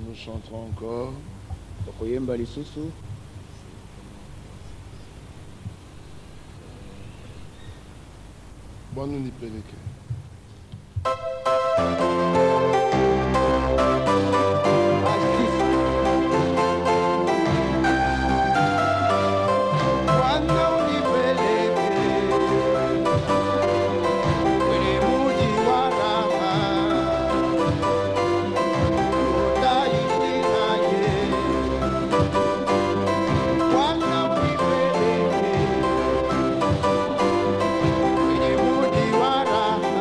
Nous chanterons encore. Bon, nous n'y pénéquons. Wara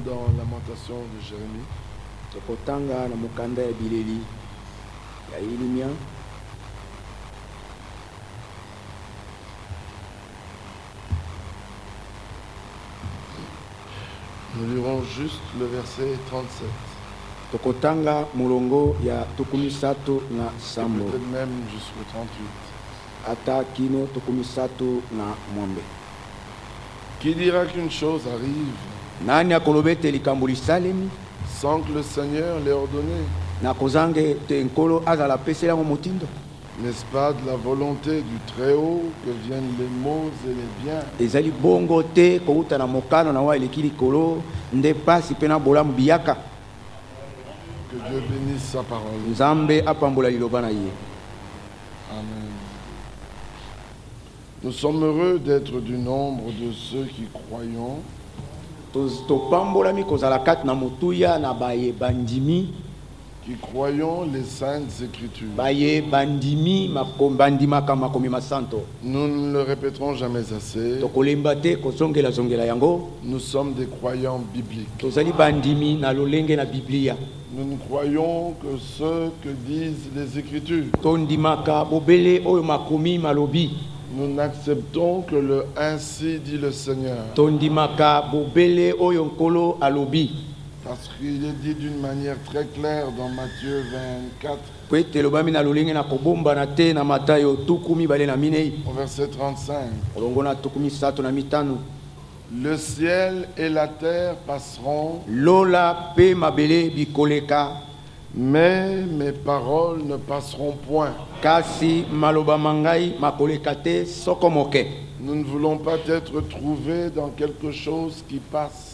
Dans Lamentation de Jérémie. Tokotanga na mukanda ya bileli ya Ilimia. Nous lirons juste le verset 37. Tokotanga mulongo ya tukumisato na sambo. Peut-être même jusqu'au 38. Ata kino tukumisato na mwambe. Qui dira qu'une chose arrive Nani akolobete likambo lisalemi sans que le Seigneur l'ait ordonné? na kozange te nkolo azala pesela mo motindo? N'est-ce pas de la volonté du Très-Haut que viennent les maux et les biens? Ezali bongo te kouta na mokano na wa eleki likolo nde pasi pena bolamu biyaka. Que Dieu bénisse sa parole. Nzambe apambola liloba na ye. Amen. Nous sommes heureux d'être du nombre de ceux qui croyons. Topambolami kozala kati na motuya na baye bandimi. Qui croyons les saintes écritures. Baye bandimi makombandimaka makomi masanto. Nous ne le répéterons jamais assez. Tokolemba te kozongela zongela yango. Nous sommes des croyants bibliques. Tozali bandimi na lolenge na Biblia. Nous ne croyons que ce que disent les Écritures. Tondimaka bobele oyo makomi malobi. Nous n'acceptons que le ainsi dit le Seigneur. Tondimaka bobele oyo nkolo alobi. Parce qu'il est dit d'une manière très claire dans Matthieu 24. Kwete lobami na lolenge na kobomba na te na Matayo tukumi bale na minei. Au verset 35. Olongo na tukumi sato na mitano. Le ciel et la terre passeront. Lola pe mabele bikoleka. Mais mes paroles ne passeront point. Kasi maloba mangai makoleka te sokomoke. Nous ne voulons pas être trouvés dans quelque chose qui passe.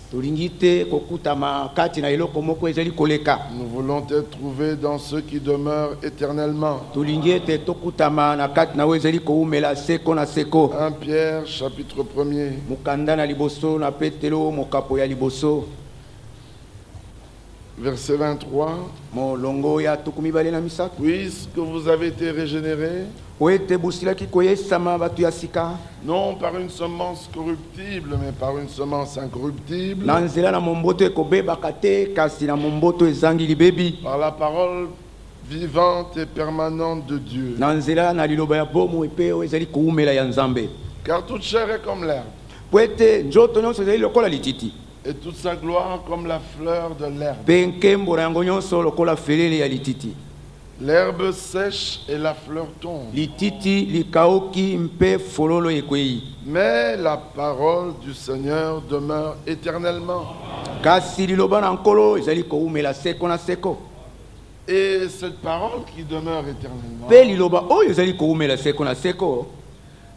Tulingite kokutama kati na eloko moko ezali koleka. Nous voulons être trouvés dans ceux qui demeurent éternellement. Tulingite tokutama na kati na ezali koumela seko na seko. 1 Pierre chapitre 1er. Mukanda na liboso na Petelo mokapo ya liboso. Verset 23. Molongo ya tukumi bale na misato. Puisque vous avez été régénérés, non par une semence corruptible, mais par une semence incorruptible, par la parole vivante et permanente de Dieu. Car toute chair est comme l'herbe, et toute sa gloire comme la fleur de l'herbe. L'herbe sèche et la fleur tombe. Mais la parole du Seigneur demeure éternellement. Et cette parole qui demeure éternellement Pe liloba oyo ezali koumela seko na seko.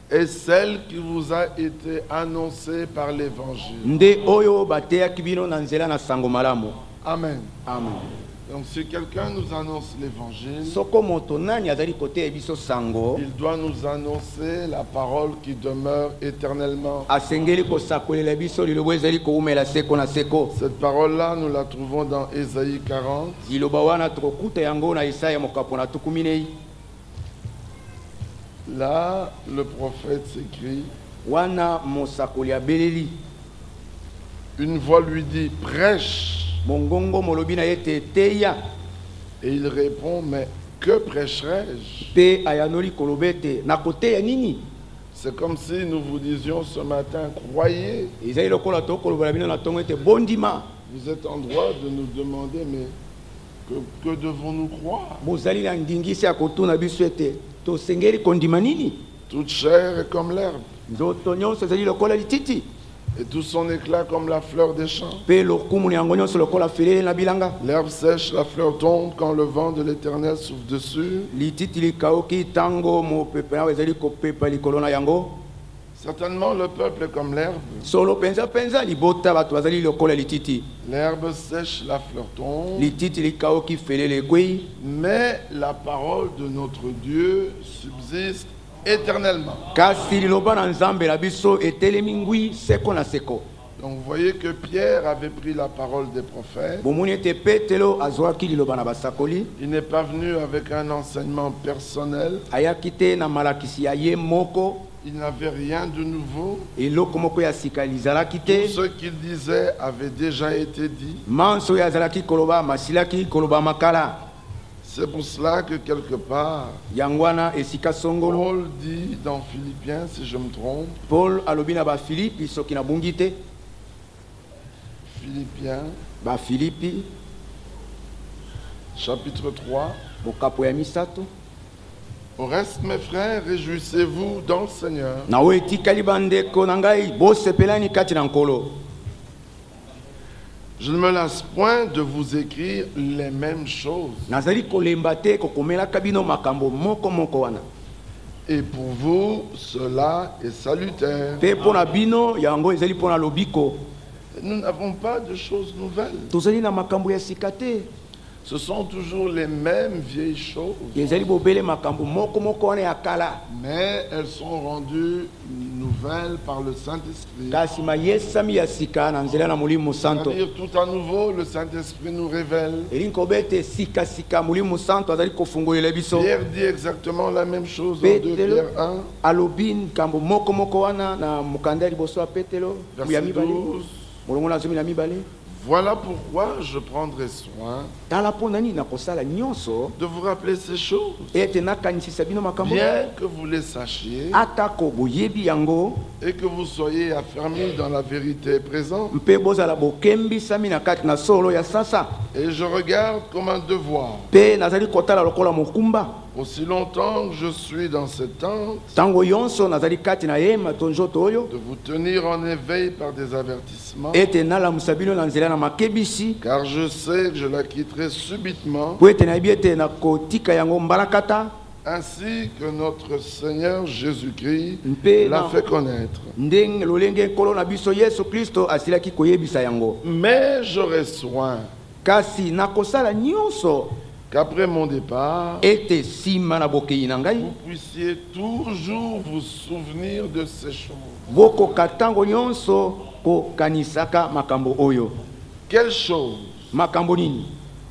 est celle qui vous a été annoncée par l'évangile. Nde oyo bateyaki bino na nzela na sango malamu. Amen. Amen. Donc si quelqu'un nous annonce l'évangile, Soko moto nani azali koteya biso sango. il doit nous annoncer la parole qui demeure éternellement. Asengeli kosakolela biso liloba ezali koumela seko na seko. Cette parole-là, nous la trouvons dans Ésaïe 40. Liloba wana tokokuta yango na Isaya mokapo na tukuminei. Là, le prophète s'écrit, Wana mosakoli abeleli. une voix lui dit, prêche. Mongongo molobi na yete teya. Et il répond, mais que prêcherai-je? Pe ayanoli kolobete na koteya nini? C'est comme si nous vous disions ce matin, croyez. Ezali lokola to koloba bino na tongo ete bondima. Vous êtes en droit de nous demander, mais que devons-nous croire? Bozali na ndingisi ya kotuna biso ete tosengeli kondima nini? Toute chair est comme l'herbe, Nzoto nyonso ezali lokola lititi. et tout son éclat comme la fleur des champs. Pe lokumu yango nyonso lokola felele na bilanga. L'herbe sèche, la fleur tombe quand le vent de l'Éternel souffle dessus. Lititi likauki tango mopepe na ezali kopepa likolo na yango. Certainement, le peuple est comme l'herbe. Solo penza penza libota bato bazali lokola lititi. L'herbe sèche, la fleur tombe. Lititi likauki felele kwei. Mais la parole de notre Dieu subsiste éternellement. Kasi liloba na nzambe na biso etelemi ngwi seko na seko. Donc vous voyez que Pierre avait pris la parole des prophètes. Bomoni ete Petelo azwaki liloba na basakoli. Il n'est pas venu avec un enseignement personnel. Ayaki te na malakisi ya ye moko. Il n'avait rien de nouveau. Eloko moko ya sika lizalaki Tout te. ce qu'il disait avait déjà été dit. Manso oyo azalaki koloba masilaki koloba makala. C'est pour cela que quelque part, Yango wana esika songolo. Paul dit dans Philippiens, si je me trompe, Paul alobi na bafilipi soki nabungi te. Philippiens, Bafilipi chapitre 3. mokapo ya misato. Au reste, mes frères, réjouissez-vous dans le Seigneur. Na oyo etikali bandeko na ngai bosepelani kati na nkolo. Je ne me lasse point de vous écrire les mêmes choses. Nazali kolemba te kokomelaka bino makambo moko moko wana. Et pour vous, cela est salutaire. Pe pona bino yango ezali pona lobiko. Nous n'avons pas de choses nouvelles. Tozali na makambo ya sika te. Ce sont toujours les mêmes vieilles choses, Ezali bobele makambo moko moko wana ya kala. mais elles sont rendues nouvelles par le Saint-Esprit. Kasi mayesami ya sika na nzela na mulimo santo. C'est-à-dire tout à nouveau, le Saint-Esprit nous révèle. Elinko bete sika sika mulimo santo azali kofungolela biso. Pierre dit exactement la même chose en 2 Petelo Pierre 1, alobin kambo moko moko wana na mukanda liboso ya Petelo ya verset mibale. 12. Molongo na zomi na mibale. Voilà pourquoi je prendrai soin Tala pona nini na kosala nyonso de vous rappeler ces choses, ete nakanisisa bino makambo. bien que vous les sachiez Atako boyebi yango et que vous soyez affermis dans la vérité présente. mpe bozala bokembisami na kati na solo ya sasa. Et je regarde comme un devoir, Pe nazali kotala lokola mokumba. aussi longtemps que je suis dans cette tente, Tango yonso nazali kati na yema to nzoto oyo de vous tenir en éveil par des avertissements, ete nalamusa bino na nzela na makebisi car je sais que je la quitterai subitement, po ete nayebi ete nakotika yango mbalakata. ainsi que notre Seigneur Jésus-Christ Mpe l'a na fait connaître. ndenge lolenge nkolo na biso Yesu Kristo asilaki koyebisa yango. Mais j'aurai soin Kasi nakosala nyonso qu'après mon départ, ete nsima na bokei na ngai vous puissiez toujours vous souvenir de ces choses. bokoka ntango nyonso kokanisaka makambo oyo. Quelles choses? Makambo nini?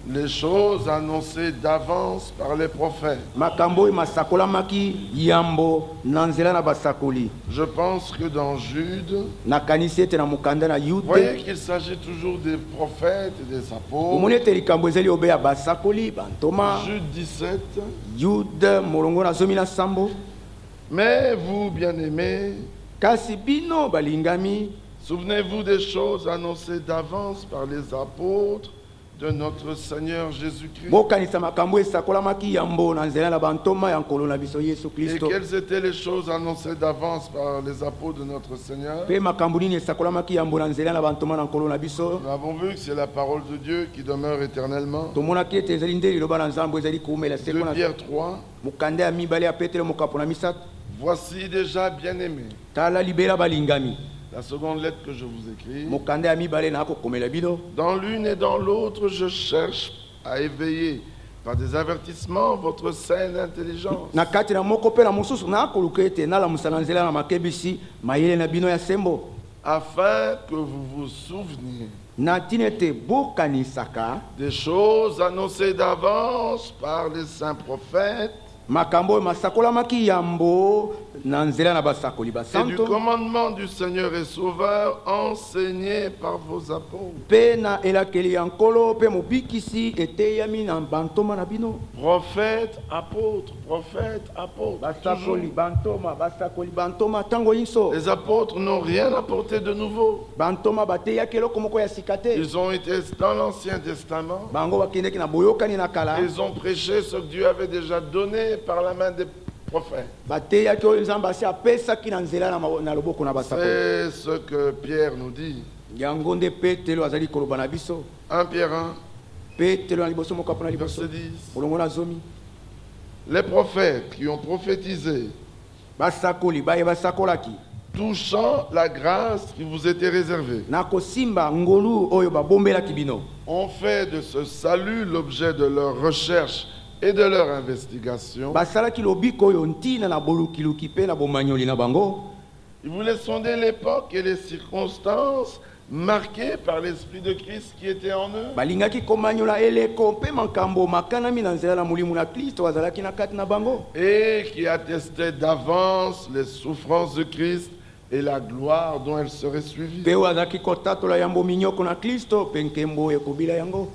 Les choses annoncées d'avance par les prophètes. Makambo oyo masakolamaki yambo na nzela na basakoli. Je pense que dans Jude, Nakanisi ete na mokanda na vous voyez Yude. qu'il s'agit toujours des prophètes et des apôtres. Omoni ete likambo ezali obe ya basakoli bantoma. Jude 17. Yude molongo na zomi na sambo. Mais vous, bien-aimés, Kasi bino balingami. souvenez-vous des choses annoncées d'avance par les apôtres de notre Seigneur Jésus-Christ. bokanisa makambo esakolamaki yambo na nzela na bantoma ya nkolo na biso Yesu Et Kristo. quelles étaient les choses annoncées d'avance par les apôtres de notre Seigneur? Pe makambo nini esakolamaki yambo na nzela na bantoma na nkolo na biso. Nous avons vu que c'est la parole de Dieu qui demeure éternellement. Tomonaki ete ezali nde liloba na nzambo ezali kuumela 2 seko na Pierre 3. mokanda ya mibale ya Petelo mokapo na misato. Voici déjà bien-aimés. Tala libela balingami. La seconde lettre que je vous écris. Mokanda ya mibale na akokomela bino. Dans l'une et dans l'autre, je cherche à éveiller par des avertissements votre saine intelligence. Na kati na moko pe na mosusu na akoluka ete nalamusa na nzela na makebisi mayele na bino ya sembo. Afin que vous vous souveniez Na tina ete bokanisaka des choses annoncées d'avance par les saints prophètes makambo masakolamaki yambo na nzela na basakoli et du basanto commandement du Seigneur et Sauveur enseigné par vos apôtres, pe na elakeli ya nkolo pe mobikisi eteyami na bantoma na bino. prophètes, apôtres, Basakoli toujours. bantoma tango inso Les apôtres n'ont rien apporté de nouveau. bantoma bateyaki eloko moko ya sika te. Ils ont été dans l'Ancien Testament. Bango bakendeki na boyokani na kala Ils ont prêché ce que Dieu avait déjà donné par la main des prophètes. bateyaki oyo nzambe asi apesaki na nzela na loboko na basakoli. C'est ce que Pierre nous dit. Yango nde Petelo azali koloba na biso. 1 Pierre 1, Petelo na liboso mokapo na liboso verset 10. olongo na zomi. Les prophètes qui ont prophétisé Basakoli baye basakolaki touchant la grâce qui vous était réservée na kosimba ngolu oyo babombelaki bino ont fait de ce salut l'objet de leur recherche et de leur investigation. basalaki lobiko oyo ntina na bolukiluki pe na bomanyoli na bango. Ils voulaient sonder l'époque et les circonstances marquées par l'Esprit de Christ qui était en eux. balingaki komanyola eleko mpe makambo makanami na nzela na molimo na Kristo azalaki na kati na bango Et qui attestaient d'avance les souffrances de Christ et la gloire dont elles seraient suivies. mpe oyo azalaki kotatola yambo minyoko na Kristo mpe nkembo ekobila yango.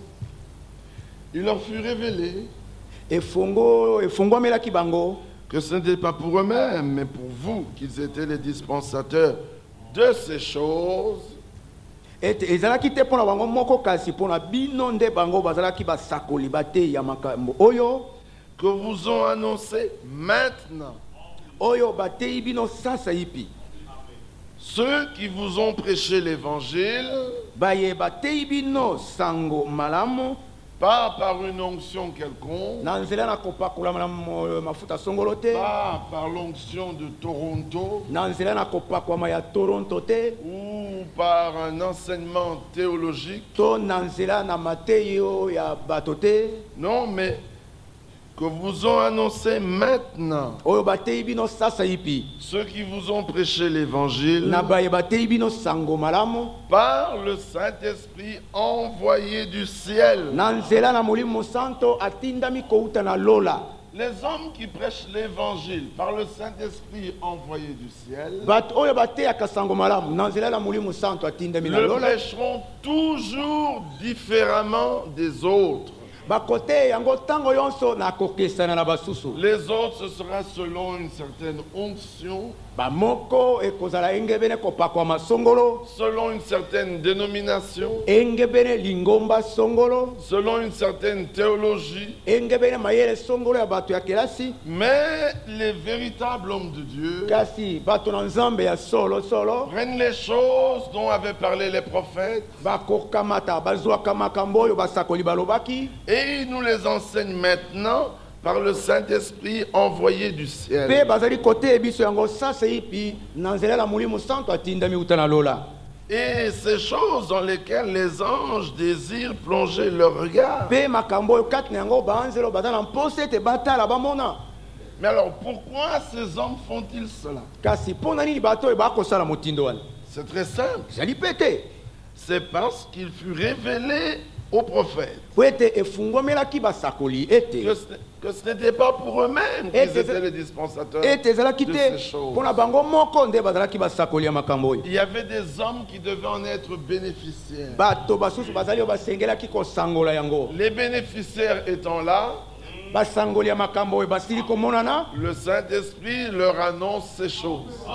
Il leur fut révélé efungwamelaki bango que ce n'était pas pour eux-mêmes, mais pour vous qu'ils étaient les dispensateurs de ces choses, ete ezalaki te mpo na bango moko kasi mpo na bino nde bango bazalaki basakoli bateyi ya makambo oyo que vous ont annoncé maintenant oyo bateyi bino sasa ipi. ceux qui vous ont prêché l'évangile, baye bateyi bino sango malamu pas par une onction quelconque, na nzela na kopakolama na mafuta songolo te, pas par l'onction de Toronto na nzela na kopakwama ya Toronto te, ou par un enseignement théologique, to na nzela na mateyi oyo ya bato te, non, mais que vous ont annoncé maintenant oyo bateyi bino sasa ipi. ceux qui vous ont prêché l'évangile Na baye bateyi bino sango malamu par le Saint-Esprit envoyé du ciel. na nzela na molimo santo atindami kouta na lola. Les hommes qui prêchent l'évangile par le Saint-Esprit envoyé du ciel bato oyo bateyaka sango malamu na nzela na molimo santo atindami na le lola prêcheront toujours différemment des autres. bakote yango tango yonso na kokesana na basusu. Les autres, ce sera selon une certaine onction, bamoko ekozala engebene kopakwama songolo, selon une certaine dénomination, engebene lingomba songolo, selon une certaine théologie. engebene mayele songolo ya bato ya kelasi. Mais les véritables hommes de Dieu kasi bato na nzambe ya solo prennent les choses dont avaient parlé les prophètes bakokamata bazwaka makambo oyo basakoli balobaki et ils nous les enseignent maintenant par le Saint-Esprit envoyé du mpe ciel. bazali kote biso yango sasa ipi na nzela na molimo santo atindami uta na lola. Et ces choses dans lesquelles les anges désirent plonger leur regard. mpe makambo oyo kati na yango banzelo baza na mposa ete batala bamona. Mais alors pourquoi ces hommes font-ils cela? kasi mpo na nini bato oyo bakosala motindo wana? C'est très simple. ezali mpe te C'est parce qu'il fut révélé aux prophètes po ete efungwamelaki basakoli ete que ce n'était pas pour eux-mêmes qu'ils étaient les dispensateurs ete ezalaki de te ces choses. mpo na bango moko nde bazalaki basakoli ya makambo oyo. Il y avait des hommes qui devaient en être bénéficiaires. bato basusu bazali oyo basengelaki kosangola yango. Les bénéficiaires étant là, basangoli ya makambo oyo basili komonana, le Saint-Esprit leur annonce ces choses.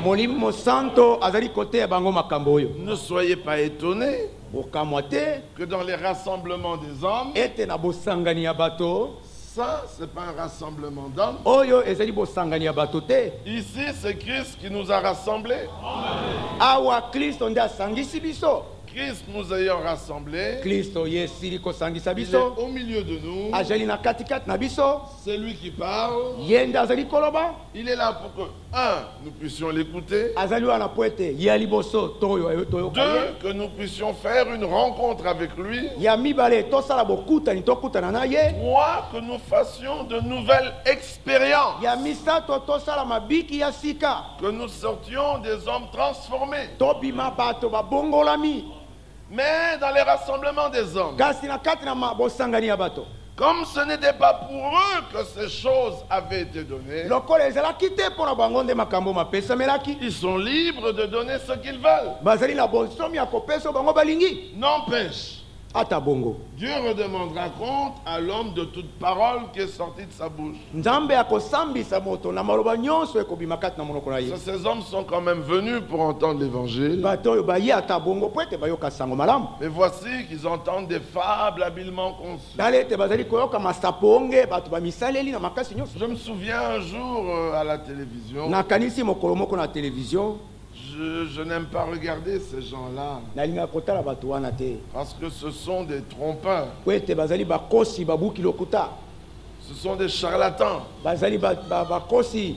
molimo santo azali kote ya bango makambo oyo. Ne soyez pas étonnés bokamwa te que dans les rassemblements des hommes. ete na bosangani ya bato Ça, ce n'est pas un rassemblement d'hommes. oyo ezali bosangani ya bato te. Ici, c'est Christ qui nous a rassemblés. Awa Kristo nde asangisi biso. Christ nous ayant rassemblés, Kristo ye esili kosangisa il est biso au milieu de nous. azali na katikati na biso C'est lui qui parle. ye nde azali koloba Il est là pour que, un, nous puissions l'écouter. azali wana po ete ye ya liboso toyoka ye. Deux, que nous puissions faire une rencontre avec lui. Ya mibale tosala bokutani tokutana na ye. Trois, que nous fassions de nouvelles expériences. Ya misato tosala mabiki ya sika Que nous sortions des hommes transformés. tobima bato babongolami Mais dans les rassemblements des hommes, kasi na kati na bosangani ya bato comme ce n'était pas pour eux que ces choses avaient été données, lokola ezalaki te mpo na bango nde makambo mapesamelaki ils sont libres de donner ce qu'ils veulent. bazali na bonsomi ya kopesa bango balingi N'empêche, ata bongo Dieu redemandera compte à l'homme de toute parole qui est sortie de sa bouche. nzambe akosambisa moto na maloba nyonso ekobima kati na monoko na ye. Ces hommes sont quand même venus pour entendre l'évangile. bato oyo baye ata bongo po ete bayoka sango malamu. Mais voici qu'ils entendent des fables habilement conçues. tala ete bazali koyoka masaponge bato bamisaleli na makasi nyonso. Je me souviens un jour à la télévision, nakanisi mokolo moko na televizio je n'aime pas regarder ces gens-là nalingaka kotala bato wana te parce que ce sont des trompeurs, po ete bazali bakosi babuki lokuta ce sont des charlatans, bazali bakosi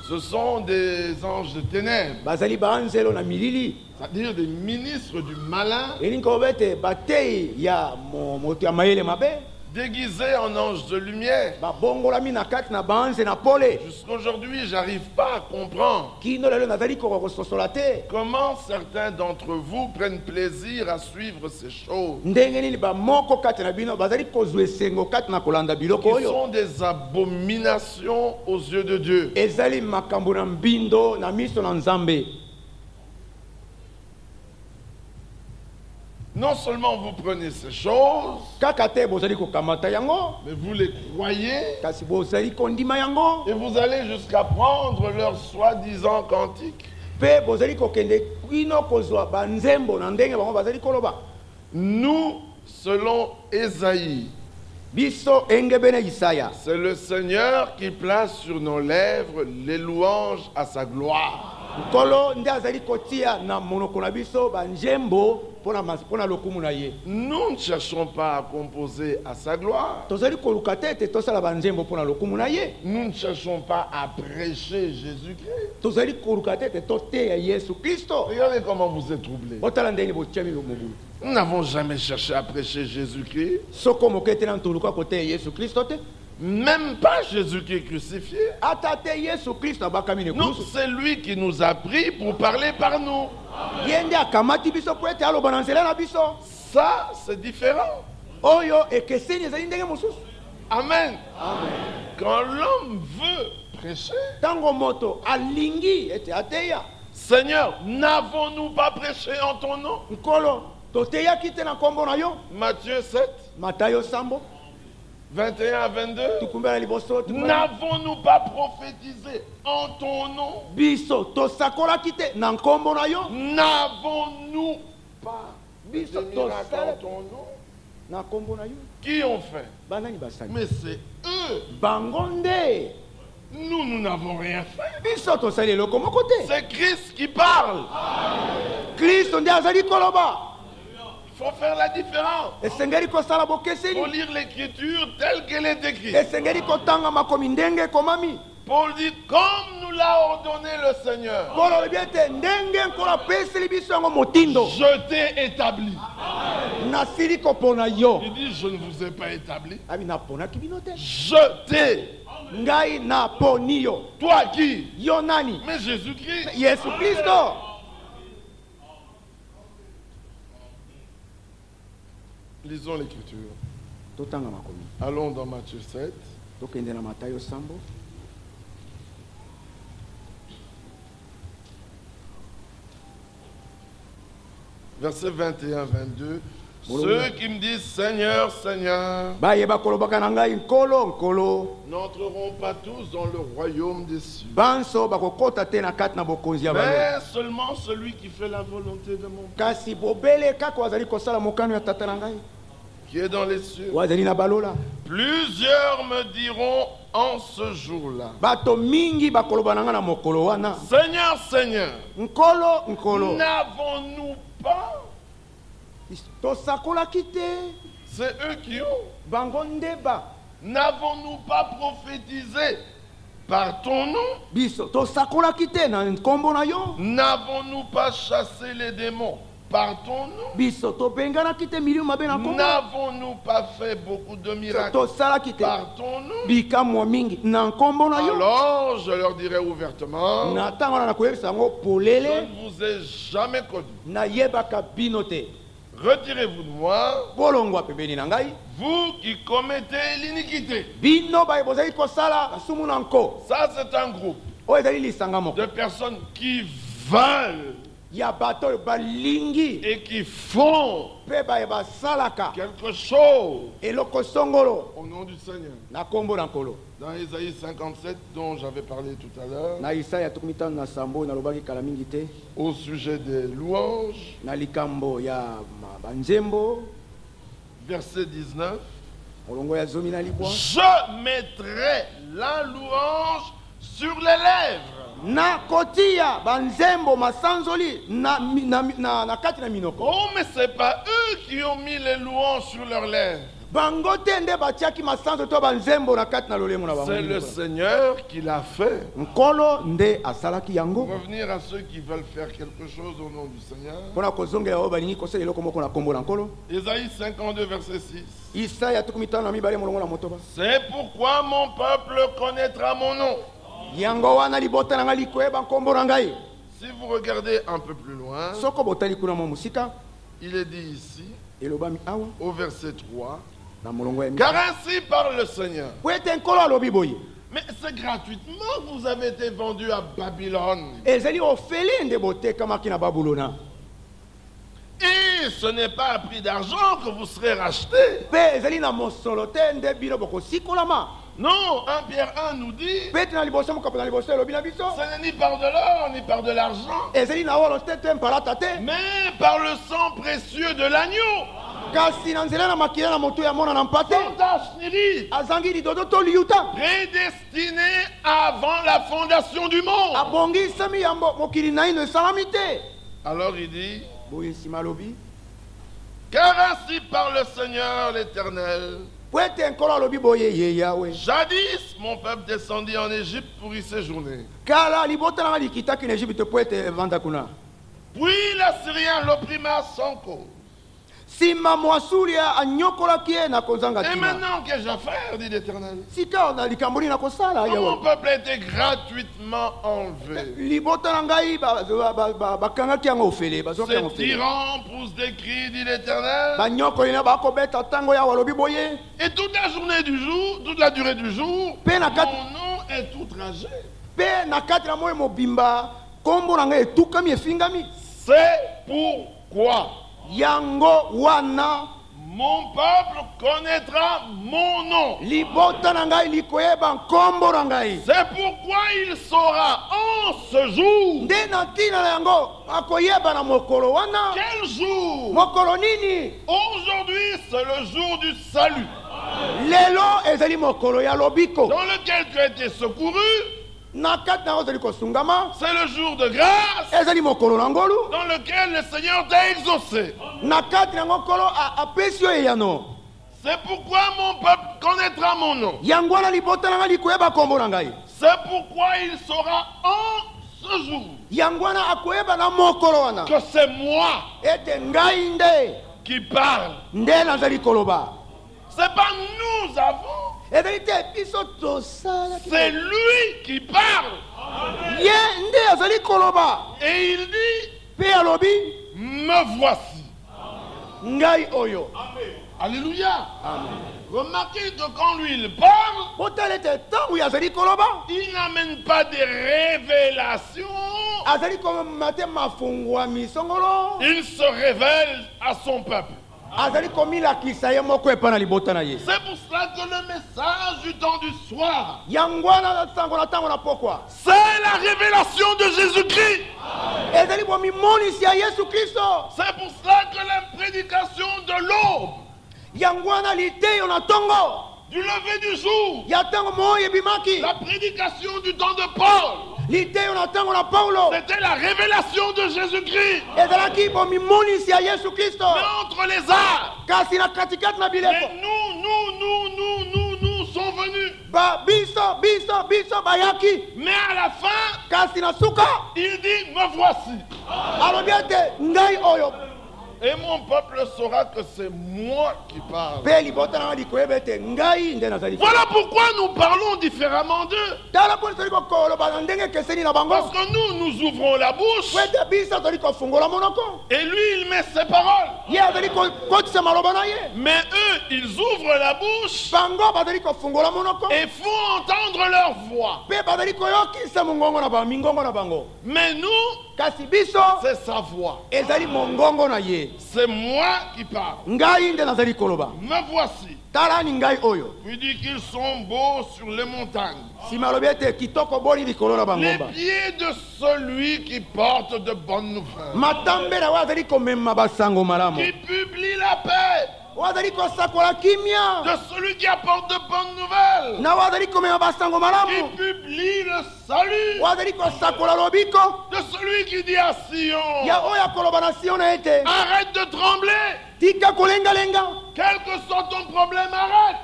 ce sont des anges de ténèbres, bazali baanzelo na milili c'est-à-dire des ministres du malin elingi koyoba ete batei ya moto ya mayele mabe déguisés en anges de lumière. babongolami na kati na baanze na pole Jusqu'aujourd'hui, j'arrive pas à comprendre kino lelo nazali koka kososola te comment certains d'entre vous prennent plaisir à suivre ces choses ndenge nini bamoko kati na bino bazali kozwa esengo kati na kolanda biloko qui oyo sont des abominations aux yeux de Dieu. ezali makambo na mbindo na miso na nzambe. Non seulement vous prenez ces choses, kaka te bozali kokamata yango mais vous les croyez kasi bozali kondima yango et vous allez jusqu'à prendre leurs soi-disant cantiques. mpe bozali kokende kino kozwa banzembo na ndenge bango bazali koloba. Nous, selon Ésaïe, biso engebe na Isaya c'est le Seigneur qui place sur nos lèvres les louanges à sa gloire. nkolo nde azali kotia na monoko na biso banzembo mpona lokumu na ye. Nous ne cherchons pas à composer à sa gloire. tozali koluka te ete tosala banzembo mpona lokumu na ye. Nous ne cherchons pas à prêcher Jésus-Christ. tozali koluka te ete toteya yesu kristo. Regardez comment vous êtes troublés. otala ndenge botiami mobulu Nous n'avons jamais cherché à prêcher Jésus-Christ. soko moke ete na toluka koteya yesu kristo te. Même pas Jésus-Christ crucifié. ata te yesu kristo abakami na Non, ekulusu. c'est lui qui nous a pris pour parler par nous. ye nde akamati biso po ete aloba na nzela na biso. Ça, c'est différent. oyo ekeseni ezali ndenge mosusu. Amen. Quand l'homme veut prêcher, ntango moto alingi ete ateya Seigneur, n'avons-nous pas prêché en ton nom? nkolo toteyaki te na nkombo na yo. Matthieu 7, matayo sambo 21 à 22. tukumbela liboso N'avons-nous pas prophétisé en ton nom? biso tosakolaki te na nkombo na yo. N'avons-nous pas biso des miracles tosala en ton nom? na nkombo na yo. Qui ont fait? banani basali Mais c'est eux. bango nde Nous n'avons rien fait. biso tosali eloko moko te. C'est Christ qui parle. kristo nde azali koloba. Il faut faire la différence. esengeli kosala Il faut bokeseni. lire l'écriture telle qu'elle est écrite. esengeli kotanga makomi ndenge ekomami. Paul dit, comme nous l'a ordonné le Seigneur, nkolo olobi ete ndenge nkolo apeseli biso yango motindo je t'ai établi. nasili kopona yo. Il dit, je ne vous ai pas établi. abi naponaki bino te. Je t'ai. ngai naponi yo. Toi qui? yo nani? Mais Jésus-Christ. yesu kristo. Lisons l'écriture. totanga makomi Allons dans Matthieu 7. tokende na matayo sambo Versets 21-22. Ceux qui me disent Seigneur, Seigneur, bayeba kolobaka na ngai nkolo nkolo n'entreront pas tous dans le royaume des cieux, banso bakokota te na kati na bokonzi ya balo mais seulement celui qui fait la volonté de mon Père, kasi bobele kaka wazali kosala mokano ya tata na ngai qui est dans les cieux. wazali na balola. Plusieurs me diront en ce jour-là, Bato mingi bakoloba na nga na mokolo wana Seigneur, Seigneur, nkolo nkolo n'avons-nous pas? tosakolaki te C'est eux qui ont. bango ndeba N'avons-nous pas prophétisé par ton nom? biso tosakolaki te na nkombo na yo N'avons-nous pas chassé les démons par ton nom? biso tobenganaki te milimo mabe na nkombo N'avons-nous pas fait beaucoup de miracles tosalaki te par ton nom? bikamwa mingi na nkombo na yo Alors je leur dirai ouvertement, na ntango wana nakoyebisa yango je polele ne vous ai jamais connu. nayebaka bino te Retirez-vous de moi, bolongwa pembeni na ngai vous qui commettez l'iniquité. bino baye bozali kosala basumu na nko Ça, c'est un groupe oyo ezali lisanga moko de personnes qui veulent ya bato oyo balingi et qui font mpe baye basalaka quelque chose eloko songolo au nom du Seigneur. na nkombo na nkolo Dans Isaïe 57, dont j'avais parlé tout à l'heure, na Isaya 57 nalobaki kala mingi te au sujet des louanges, na likambo ya banzembo verset 19, molongo ya zomi na libwa je mettrai la louange sur les lèvres. na kotia banzembo masanzoli na kati na minoko Oh, mais c'est pas eux qui ont mis les louanges sur leurs lèvres. bango te nde batiaki masanzo to banzembo na kati na lolemo na C'est le bango Seigneur qui l'a fait. nkolo nde asalaki Pour yango revenir à ceux qui veulent faire quelque chose au nom du Seigneur. mpona kozongela oyo balingi kosala eloko moko na nkombo na nkolo Isaïe 52, verset 6. Isaya 52 molongo na motoba C'est pourquoi mon peuple connaîtra mon nom. yango wana libota na ngai likoyeba nkombo na ngai Si vous regardez un peu plus loin, soko botali kuna mo mosika il est dit ici, elobami awa au verset 3, na molongo ya car ainsi parle le Seigneur. po ete nkolo alobi boye Mais c'est gratuitement que vous avez été vendu à Babylone. ezali ofele nde botekamaki na babulona Et ce n'est pas à prix d'argent que vous serez rachetés. mpe ezali na mosolo te nde bino bokosikolama Non, 1 Pierre 1 nous dit, mpe te na liboso mokapo na liboso elobi na biso ce n'est ni par de l'or ni par de l'argent, ezali na wolo te te mpalata te mais par le sang précieux de l'agneau, kasi na nzela na makila na moto ya mona na mpa te sans tache ni ride, azangi lidodo to liuta prédestiné avant la fondation du monde. abongisami yango mokili na ino esalami te Alors il dit, boye nsima alobi car ainsi parle le Seigneur l'Éternel. po ete nkolo alobi boye ye yawe Jadis, mon peuple descendit en Égypte pour y séjourner. kala libota nanga likitaki na egypte po ete evanda kuna Puis l'Assyrien l'opprima sans cause. nsima mwasulia anyokolaki ye na kozanga Et tina maintenant, qu'ai-je à faire, dit l'Éternel? sika na likambo nini na kosala Mon yawe peuple a été gratuitement enlevé. libota na ngai bakangaki yango ofele bazwaki yango Ces ofele tyrans poussent des cris, dit l'Éternel. banyokoli na bakobeta ntango yawe alobi boye Et toute la journée du jour, toute la durée du jour, Pe na kat- mon nom est outragé. mpe na kati na moyo mobimba nkombo na ngai etukami efingami C'est pourquoi yango wana mon peuple connaîtra mon nom. libota na ngai likoyeba nkombo na ngai C'est pourquoi il saura en ce jour. nde na ntina na yango akoyeba na mokolo wana Quel jour? mokolo nini Aujourd'hui, c'est le jour du salut, lelo ezali mokolo ya lobiko dans lequel tu as été secouru. na kati na yango ozali kosungama C'est le jour de grâce, ezali mokolo na ngolu dans lequel le Seigneur t'a exaucé. na kati na yango nkolo apesi yo eyano C'est pourquoi mon peuple connaîtra mon nom. yango wana libota na ngai likoyeba nkombo na ngai C'est pourquoi il saura en ce jour yango wana akoyeba na mokolo wana que c'est moi ete ngai nde qui parle. nde nazali koloba C'est pas nous avons, ezali te biso tosalaki c'est lui qui parle. ye nde azali koloba Et il dit, mpe alobi me voici. ngai oyo Alléluia. Remarquez que quand lui il parle, botala ete ntango ye azali koloba il n'amène pas des révélations. azali komema te mafungwami songolo Il se révèle à son peuple. azali komilakisa ye moko epa na libota na ye. C'est pour cela que le message du temps du soir, yango wana sango na ntango na pokwa c'est la révélation de Jésus-Christ. ezali bomimonisi ya Yesu Kristo. C'est pour cela que la prédication de l'aube, yango wana liteyo na ntongo du lever du jour, ya ntango moyo ebimaki, la prédication du temps de Paul, liteyo na ntango na Paulo c'était la révélation de Jésus-Christ. ezalaki bomimonisi ya Yesu Kristo. Mais entre les arts, kasi na katikati na mais bileko nous sont venus. biso bayaki, Mais à la fin, kasi na suka il dit, me voici. alobi ete ngai oyo. Et mon peuple saura que c'est moi qui parle. Pe libota na likoyeba ete ngai nde nazali. Voilà pourquoi nous parlons différemment d'eux. tala mpo ezali kokoloba na ndenge ekeseni na bango. Parce que nous ouvrons la bouche po ete biso azali kofungola monoko, et lui, il met ses paroles. ye azali kokotisa maloba na ye. Mais eux, ils ouvrent la bouche bango bazali kofungola monoko et font entendre leur voix. pe bazali koyokisa mongongo na bango, mingongo na bango. Mais nous, kasi biso c'est sa voix. ezali mongongo na ye. C'est moi qui parle. ngai nde nazali koloba. Me voici. tala ni ngai oyo. Puis dit qu'ils sont beaux sur les montagnes. nsima alobi ete kitoko boli likolo na Les bangomba. pieds de celui qui porte de bonnes nouvelles, matambela oyo azali komema basango malamu, qui publie la paix, oyo azali kosakola kimia, de celui qui apporte de bonnes nouvelles, na oyo azali komema basango qui malamu, publie le salut, oyo azali kosakola lobiko de celui qui dit à Sion, ya oyo akoloba na Sion na ete arrête de trembler, tika kolengalenga, quel que soit ton problème, arrête,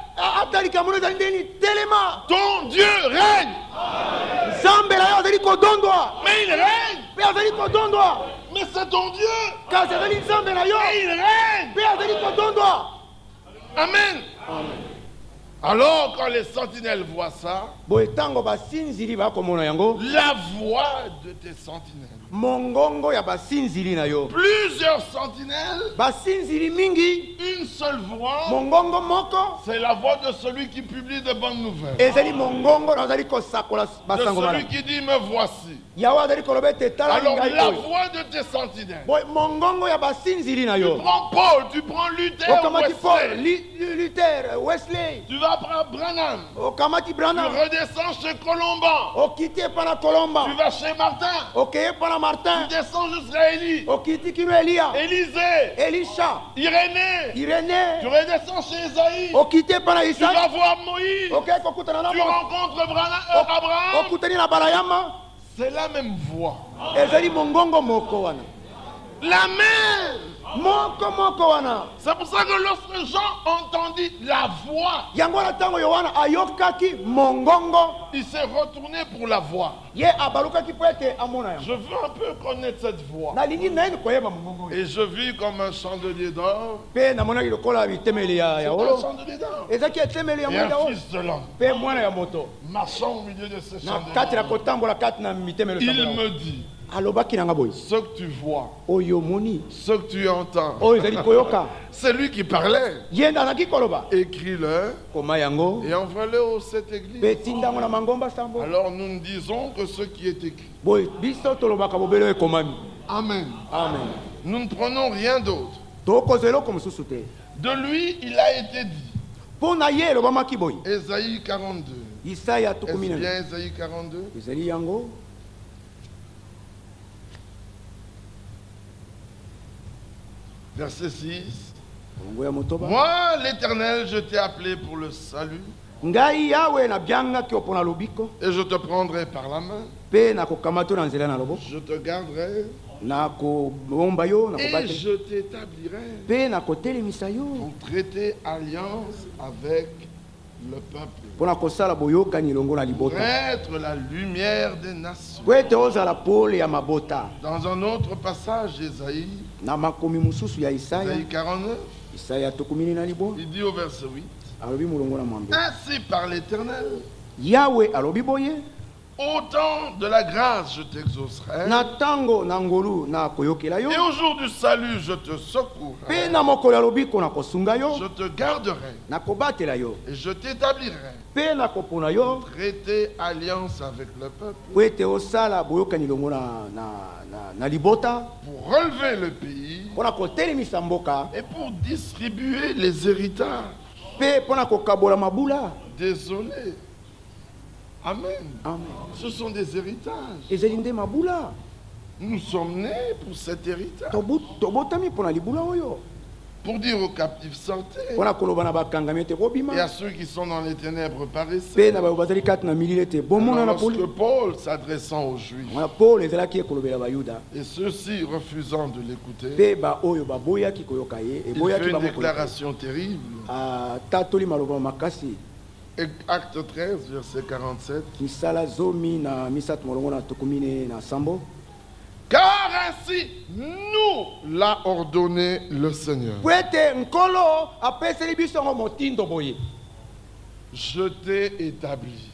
ata likambo ezali ndeni telema. ton Dieu règne, nzambe na yo azali kodondwa, mais il règne, mpe azali kodondwa, mais c'est ton Dieu, kasi azali nzambe na yo et il règne. mpe azali kodondwa. Amen. Alors quand les sentinelles voient ça, boye ntango basinzili bakomona yango, la voix de tes sentinelles, mongongo ya basinzili na yo, plusieurs sentinelles, basinzili mingi, une seule voix, mongongo moko c'est la voix de celui qui publie de bonnes nouvelles, ezali mongongo na azali kosakola de basango celui malamu. qui dit me voici. yawe azali koloba ete tala Alors ngai la oyo. voix de tes sentinelles, boye mongongo ya basinzili na tu yo, prends Paul, tu prends Luther, okamati Paul, Wesley, Luther, Wesley, tu vas prendre Branham, okamati tu Branham, redescends chez Colomban, okiti epa na Kolomba, tu vas chez Martin, okeye epa na Martin, tu descends jusqu'à Élie, okiti kino Elia, Élisée, Elisha, Irénée, tu Irene, redescends chez Isaïe, okiti epa na tu Isaac, vas voir Moïse, okeye kokutana na tu Mo, rencontres Abraham, okutani na Balayama, c'est la même voix. ezali mongongo moko wana, La même. moko wana. C'est pour ça que lorsque Jean entendit la voix, yango wana ntango Yohana ayokaki mongongo, il s'est retourné pour la voix. ye abalukaki po ete amona yango. Je veux un peu connaître cette voix. nalingi nayebi koyeba mongongo oyo. Et je vis comme un chandelier d'or, mpe namonaki lokola bitemeli ya un wolo, chandelier d'or, ezalaki etemeli ya et mwinda un oyo, fils de l'homme mpe mwana ya moto marchant au milieu de ces na kati na chandeliers. kotambola kati na mitemeli Il oyo. me dit, alobaki nanga boye, ce que tu vois, oyo omoni ce que tu entends, oyo ezali koyoka, c'est lui qui parlait. ye nde azalaki koloba, Écris-le koma yango et envoie-le au cette église. mpe tindango na mangomba sambo. Alors nous ne disons que ce qui est écrit. boye biso tolobaka bobele oyo ekomami. Amen. amen. Nous ne prenons rien d'autre. tokozwa eloko mosusu te. De lui, il a été dit. mpo na ye elobamaki boye, Ésaïe 42. Isaya Est-ce tukumi na bien Ésaïe 42? ezali yango. Verset 6. Bongo ya motoba. Moi, l'Éternel, je t'ai appelé pour le salut, ngai yawe nabyangaki yo mpo na lobiko, et je te prendrai par la main, mpe nakokamata yo na nzela na loboko, je te garderai, nakobomba yo, et nakobate, je t'établirai mpe nakotelemisa yo pour traiter alliance avec le peuple, mpo na kosala boyokani elongo na pour libota, être la lumière des nations. po ete ozala pole ya mabota. Dans un autre passage d'Ésaïe, na makomi mosusu ya Isaya, Ésaïe 49, Isaya tukumini na libwa, il dit au verset 8, alobi molongo na mwambe, ainsi par l'Éternel, yawe alobi boye, Au temps de la grâce, je t'exaucerai. na tango na ngolu na koyokela yo Et au jour du salut, je te secouerai. pe na mokolo ya lobiko na kosunga yo Je te garderai na kobatela yo et je t'établirai. pe na kopona yo Traiter alliance avec le peuple po ete osala boyokani longo na libota pour relever le pays mpo na kotelemisa mboka et pour distribuer les héritages. pe mpo na kokabola mabula. Désolé. Amen. Amen. Ce sont des héritages. ezali nde mabula Nous sommes nés pour cet héritage. tobotami mpo na libula oyo Pour dire aux captifs sortez. mpo na koloba na bakangami ete Et bobima à ceux qui sont dans les ténèbres pe paraissez. na bayo bazali kati na milili ete bomona na poli Lorsque Paul s'adressant aux Juifs wana paul ezalaki ekolobela bayuda et ceux-ci refusant de l'écouter, pe baoyo baboyaki koyoka ye il eboyaki fait une bamokoyoka déclaration terrible. atatoli maloba makasi Acte 13, verset 47. misala zomi na misato molongo na tukumi ne na sambo Car ainsi nous l'a ordonné le Seigneur. po ete nkolo apeseli biso yango motindo boye Je t'ai établi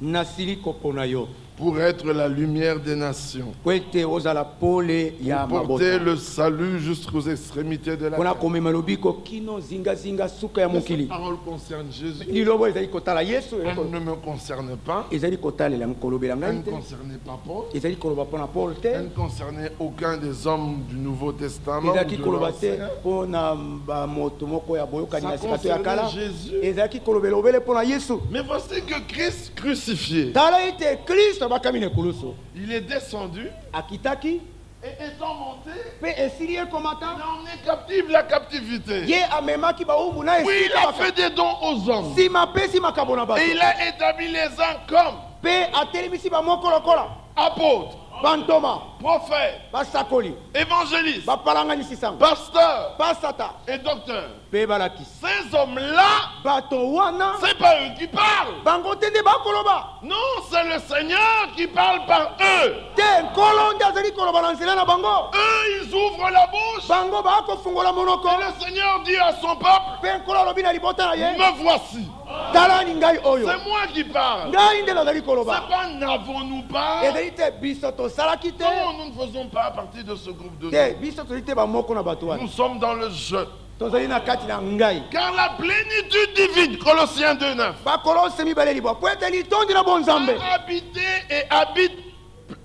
nasili kopona yo pour être la lumière des nations, po ete ozala pole ya pour porter mabota le salut jusqu'aux extrémités de la mpona terre. komema lobiko kino zingazinga suka ya Mais cette mokili parole concerne Jésus. lilobo ezali kotala yesu Elle ne me concerne pas. ezali kotalela kolobela Elle ngai ne te concernait pas Paul. ezali koloba mpona paul te Elle ne concernait aucun des hommes du Nouveau Testament. Ou ezalaki de koloba te l'Ancien. mpona bamoto moko ya boyokani Ça na sika to ya kala concernait Jésus. ezalaki kolobela obele mpona yesu Mais voici que Christ crucifié, tala ete kristo abakami na ekulusu il est descendu akitaki et étant monté, mpe esili il ekomata a emmené captive la captivité. ye amemaki bawumbu na Oui, il a fait des dons aux hommes. nsima apesi makambo na bato Et il a établi les uns comme mpe atelemisi bamoko lokola apôtres, bantoma prophètes, basakoli évangélistes, bapalanganisi sango pasteurs basata et docteurs. mpe balakisi Ces hommes-là, bato wana c'est pas eux qui parlent. bango te nde bakoloba Non, c'est le Seigneur qui parle par eux. te nkolo nde azali koloba na nzela na bango Eux, ils ouvrent la bouche. bango bakofungola monoko Et le Seigneur dit à son peuple, mpe nkolo alobi na libota na ye me voici. talani ngai oyo C'est moi qui parle. ngai nde nazali C'est koloba pas n'avons-nous pas. ezali te biso tosalaki te Non, nous ne faisons pas partie de ce groupe de te gens. biso tozali te bamoko na bato wana Nous sommes dans le jeu. tozali na kati na ngai Car la plénitude divine, Colossiens 2:9, bakolose mibale libwa po ete litondi na bonzambe a habité et habite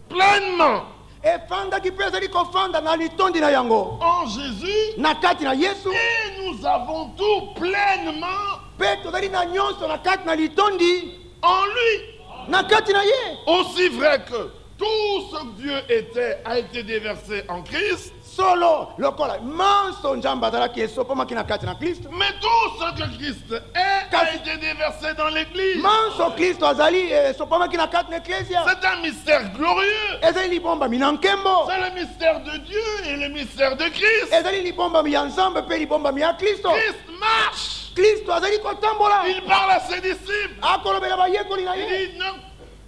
pleinement efandaki mpe ezali kofanda na litondi na yango en Jésus. na kati na yesu Et nous avons tout pleinement mpe tozali na nyonso na kati na litondi en lui. na kati na ye Aussi vrai que tout ce que Dieu était a été déversé en Christ, solo lokola manso nzambe azalaki esopamaki na kati na kristo mais tout ce que Christ est a été déversé dans l'Église. manso kristo azali esopamaki na kati na eklesia C'est un mystère glorieux. ezali libombami na nkembo C'est le mystère de Dieu et le mystère de Christ. ezali libombami ya nzambe mpe libombami ya kristo Christ marche. kristo azali kotambola Il parle à ses disciples. akolobela bayekoli na Il ye dit non,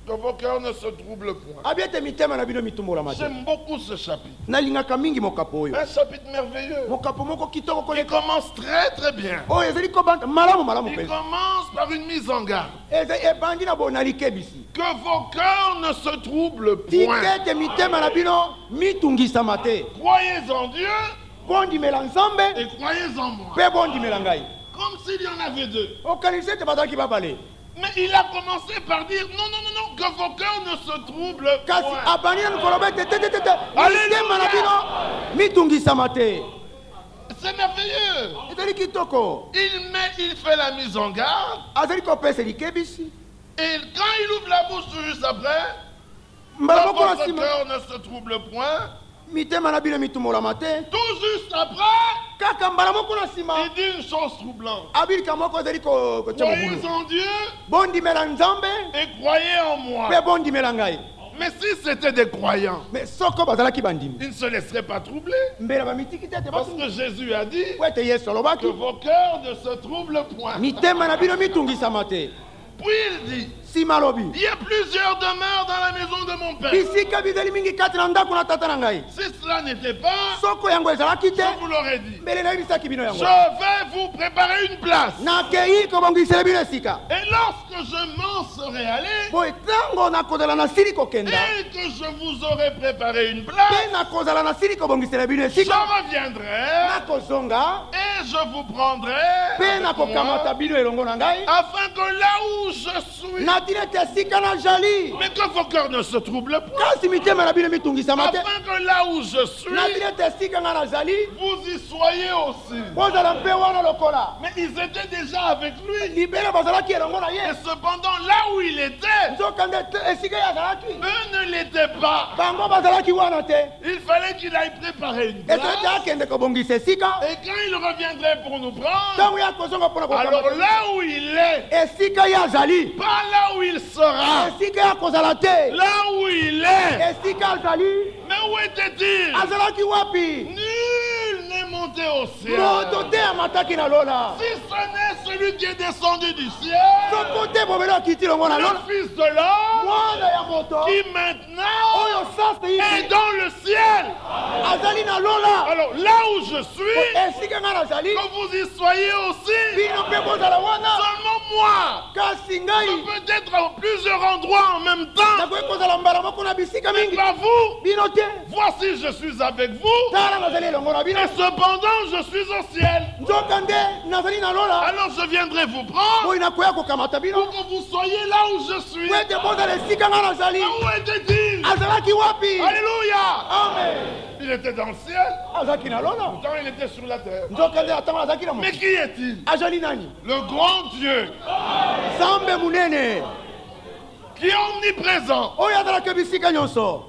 que vos cœurs ne se troublent point. abi ete mitema na bino mitumbolama te J'aime beaucoup ce chapitre. nalingaka mingi mokapo oyo Un chapitre merveilleux. mokapo moko kitoko Il koleka commence très très bien. oyo ezali kobanda malamu malamu Il mpenza commence par une mise en garde. ebandi na bona likebisi Que vos cœurs ne se troublent tika point. ete mitema na bino mitungisama te Croyez en Dieu bondimela nzambe et croyez en moi. mpe bondimela ngai Comme s'il y en avait deux. okanisi ete bazalaki babale Mais il a commencé par dire non, non, non, non, que vos cœurs ne se troublent kasi point. abandi nanu koloba ete tetetete Alléluia. mitema na bino mitungisama te C'est merveilleux. ezali kitoko Il fait la mise en garde. azali kopesa likebisi Et quand il ouvre la bouche tout juste après, mbala que moko na votre nsima cœur ne se trouble point. mitema na bino mitumolama te Tout juste après, kaka mbala moko na nsima il dit une chose troublante. abilika moko ezali kotya Croyez mobulu en Dieu bondimela nzambe et croyez en moi. mpe bondimela ngai Mais si c'était des croyants, me soko bazalaki bandimi ils ne se laisseraient pas troubler. mbela bamitiki te ete Parce batungi que Jésus a dit po ete yesu que alobaki vos cœurs ne se troublent point. mitema na bino mitungisama te Puis il dit, nsima nsima alobi il y a plusieurs demeures dans la maison de mon père. bisika bizali mingi kati na ndako na tata na ngai Si cela n'était pas, soko yango ezalaki te je vous l'aurais dit. mbele nayebisaki bino Je yango vais vous préparer une place. nakei kobongisela bino esika Et lorsque je m'en serai allé, boye ntango nakozala nasili kokenda et que je vous aurai préparé une mpe place, nakozala nasili kobongisela bino je esika reviendrai nakozonga et je vous prendrai mpe avec nakokamata moi, bino elongo na ngai afin que là où je suis, natina ete esika nazali mais que vos cœurs ne se troublent pas, kasi mitema na bino mitungisama te afin que là où je suis, natina ete esika ngai nazali vous y soyez aussi. bozala mpe wana lokola Mais ils étaient déjà avec lui. libela bazalaki elongo na Et ye cependant, là où il était, nzokande esika ye azalaki eux ne l'étaient pas. bango bazalaki wana te Il fallait qu'il aille préparer une place. ete ete akende kobongisa esika Et quand il reviendrait pour nous prendre, ntango ye akozonga mpona alors kokamata là où il est, esika ye azali pas là où il sera, esika ye akozala te là où il est. esika azali Mais où était-il? azalaki wapi Nul n'est monté au ciel. moto te amataki na lola Si ce n'est celui qui est descendu du ciel, soko te bobelo akiti longo na le lola Fils de l'homme, mwana ya moto qui maintenant oyo sasa est yiki dans le ciel. azali na lola Alors là où je suis, esika ngai nazali que vous y soyez aussi, bino mpe bozala wana seulement moi, kasi ngai peut-être à plusieurs endroits en même temps, nakoki kozala mbala moko na bisika mais mingi pas vous. bino te Voici, je suis avec vous, tala nazali elongo na bino et cependant, je suis au ciel. nzoka nde nazali na lola Alors je viendrai vous prendre boyi nakoya kokamata bino pour que vous soyez là où je suis. po ete bozala esika ngai nazali Mais où était-il? azalaki wapi Alléluia! amen Il était dans le ciel, azalaki na lola pourtant il était sur la terre. nzoka nde atango azalaki na Mais mo qui est-il? azali nani Le grand Dieu, nzambe monene qui est omniprésent. oyo azalaki bisika nyonso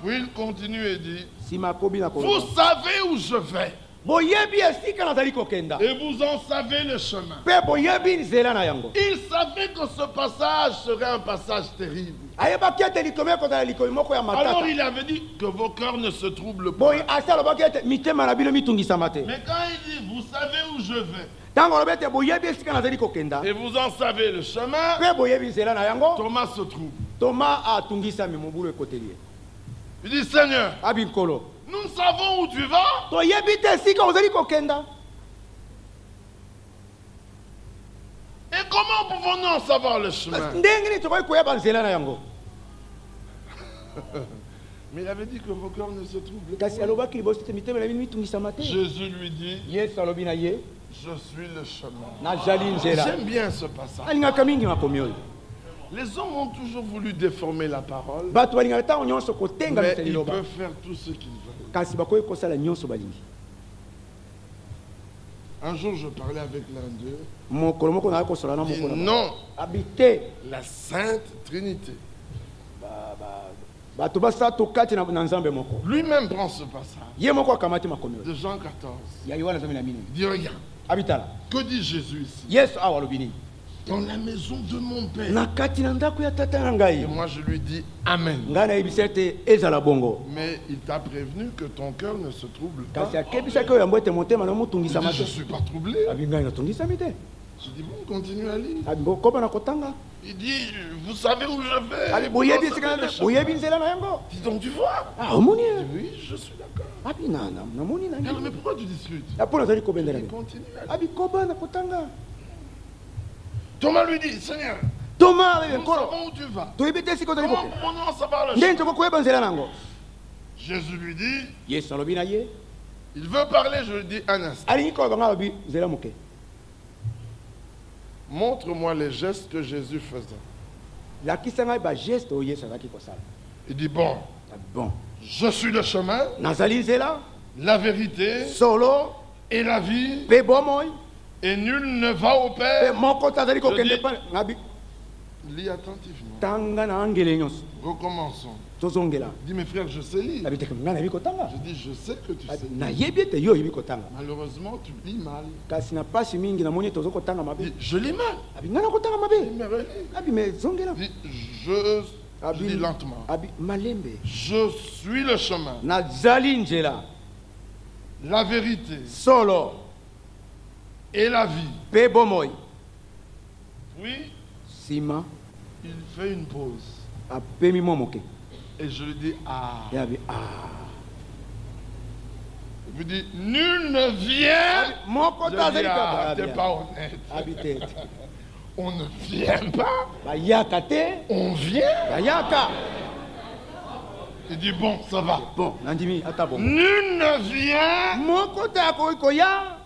Puis il continue et dit, nsima akobi na vous koloba savez où je vais, boyebi esika nazali kokenda et vous en savez le chemin. mpe boyebi nzela na yango Il savait que ce passage serait un passage terrible. ayebaki ete likolo ekozala likolo moko ya Alors matata il avait dit que vos cœurs ne se troublent pas. boye asi alobaki ete mitema na bino mitungisama te Mais quand il dit, vous savez où je vais, ntango alobi ete boyebi esika nazali kokenda et vous en savez le chemin, mpe boyebi nzela na yango Thomas se trouble. toma atungisami mobulu ekoteli ye Il dit, Seigneur, abi nkolo nous savons où tu vas, toyebi te esika ozali kokenda et comment pouvons-nous en savoir le chemin? ndenge nini tokoki koyeba nzela na yango Mais il avait dit que vos cœurs ne se troublent pas. kasi alobaki liboso te mitema na bino mitungisama te Jésus lui dit, yesu alobi na ye je suis le chemin. nazali nzela J'aime bien ce passage. alingaka mingi makomi oyo Les hommes ont toujours voulu déformer la parole, bato balingaka ntango nyonso kotenga mais misa ils liloba peuvent faire tout ce qu'ils veulent. kasi bakoki kosala nyonso balingi Un jour, je parlais avec l'un d'eux. mokolo moko naye kosola na Il dit moko na non, abi te la Sainte Trinité. bato basala tokati na nzambe moko Lui-même prend ce passage ye moko akamati makomi oyo de Jean 14. ya yohana 12 Il dit regarde, abi tala que dit Jésus ici? yesu awa alobi nini Dans la maison de mon Père. na kati na ndako ya tata na Et ngai moi, je lui dis Amen. ngai nayebisa ete ezala bongo Mais il t'a prévenu que ton cœur ne se trouble pas. kasi akebisaki oyo yango ete motema na Il motungisama dit, je te ne suis pas troublé. abi ngai natungisami te Je dis, bon, continue à lire. abi koba na kotanga Il dit, vous savez où je vais. abi Vous boyebi savez esika le na chemin. boyebi nzela na yango Dis donc, tu vois? ah omoni Je ye dis, oui, je suis d'accord. abi namoni na Alors, mais pourquoi tu discutes? mpo nazali kobendela Il ngai continue à lire. abi koba na kotanga Thomas lui dit, Seigneur, toma abebi nous nkolo savons où tu vas. toyebi te esika ozali Comment kokenda pouvons-nous en savoir le nde chemin? ntoko koyeba nzela na yango Jésus lui dit, yesu alobi na ye il veut parler, je lui dis, un instant. alingi koloba ngai alobi nzela moke Montre-moi les gestes que Jésus faisait. lakisa ngai bageste oyo yesu azalaki kosala Il dit, bon, bon je suis le chemin, nazali nzela la vérité solo et la vie, mpe bomoi et nul ne va au mpe Père. moko te azali kokende dis- pa ngabi Lis attentivement. tanga na angele nyonso Recommençons. tozongela Dis, mes frères, je sais lire. abi te ngai nayebi kotanga Je dis, je sais que tu sais Abi, lire. nayebi ete yo oyebi kotanga Malheureusement, tu lis mal. kasi na pasi mingi namoni ete ozo kotanga mabe Dis, je lis mal. abi ngai nakotanga Dis, mabe mais relis. abi me zongela Dis, je lis lentement. abi malembe Je suis le chemin, nazali nzela la vérité solo et la vie. mpe bomoi Oui, nsima Il fait une pause. apemi mwa moke. Et je lui dis, ah. Ye abi ah. Il me dit, nul ne vient. Moko Je ta dis, azali ah, kaka. t'es pas honnête. Abi te. On ne vient pas. Ba yaka te. On vient. Ba yaka. Il dit, bon, ça va. Bon, nandimi ata bon. Nul ne vient. Moko ta koya.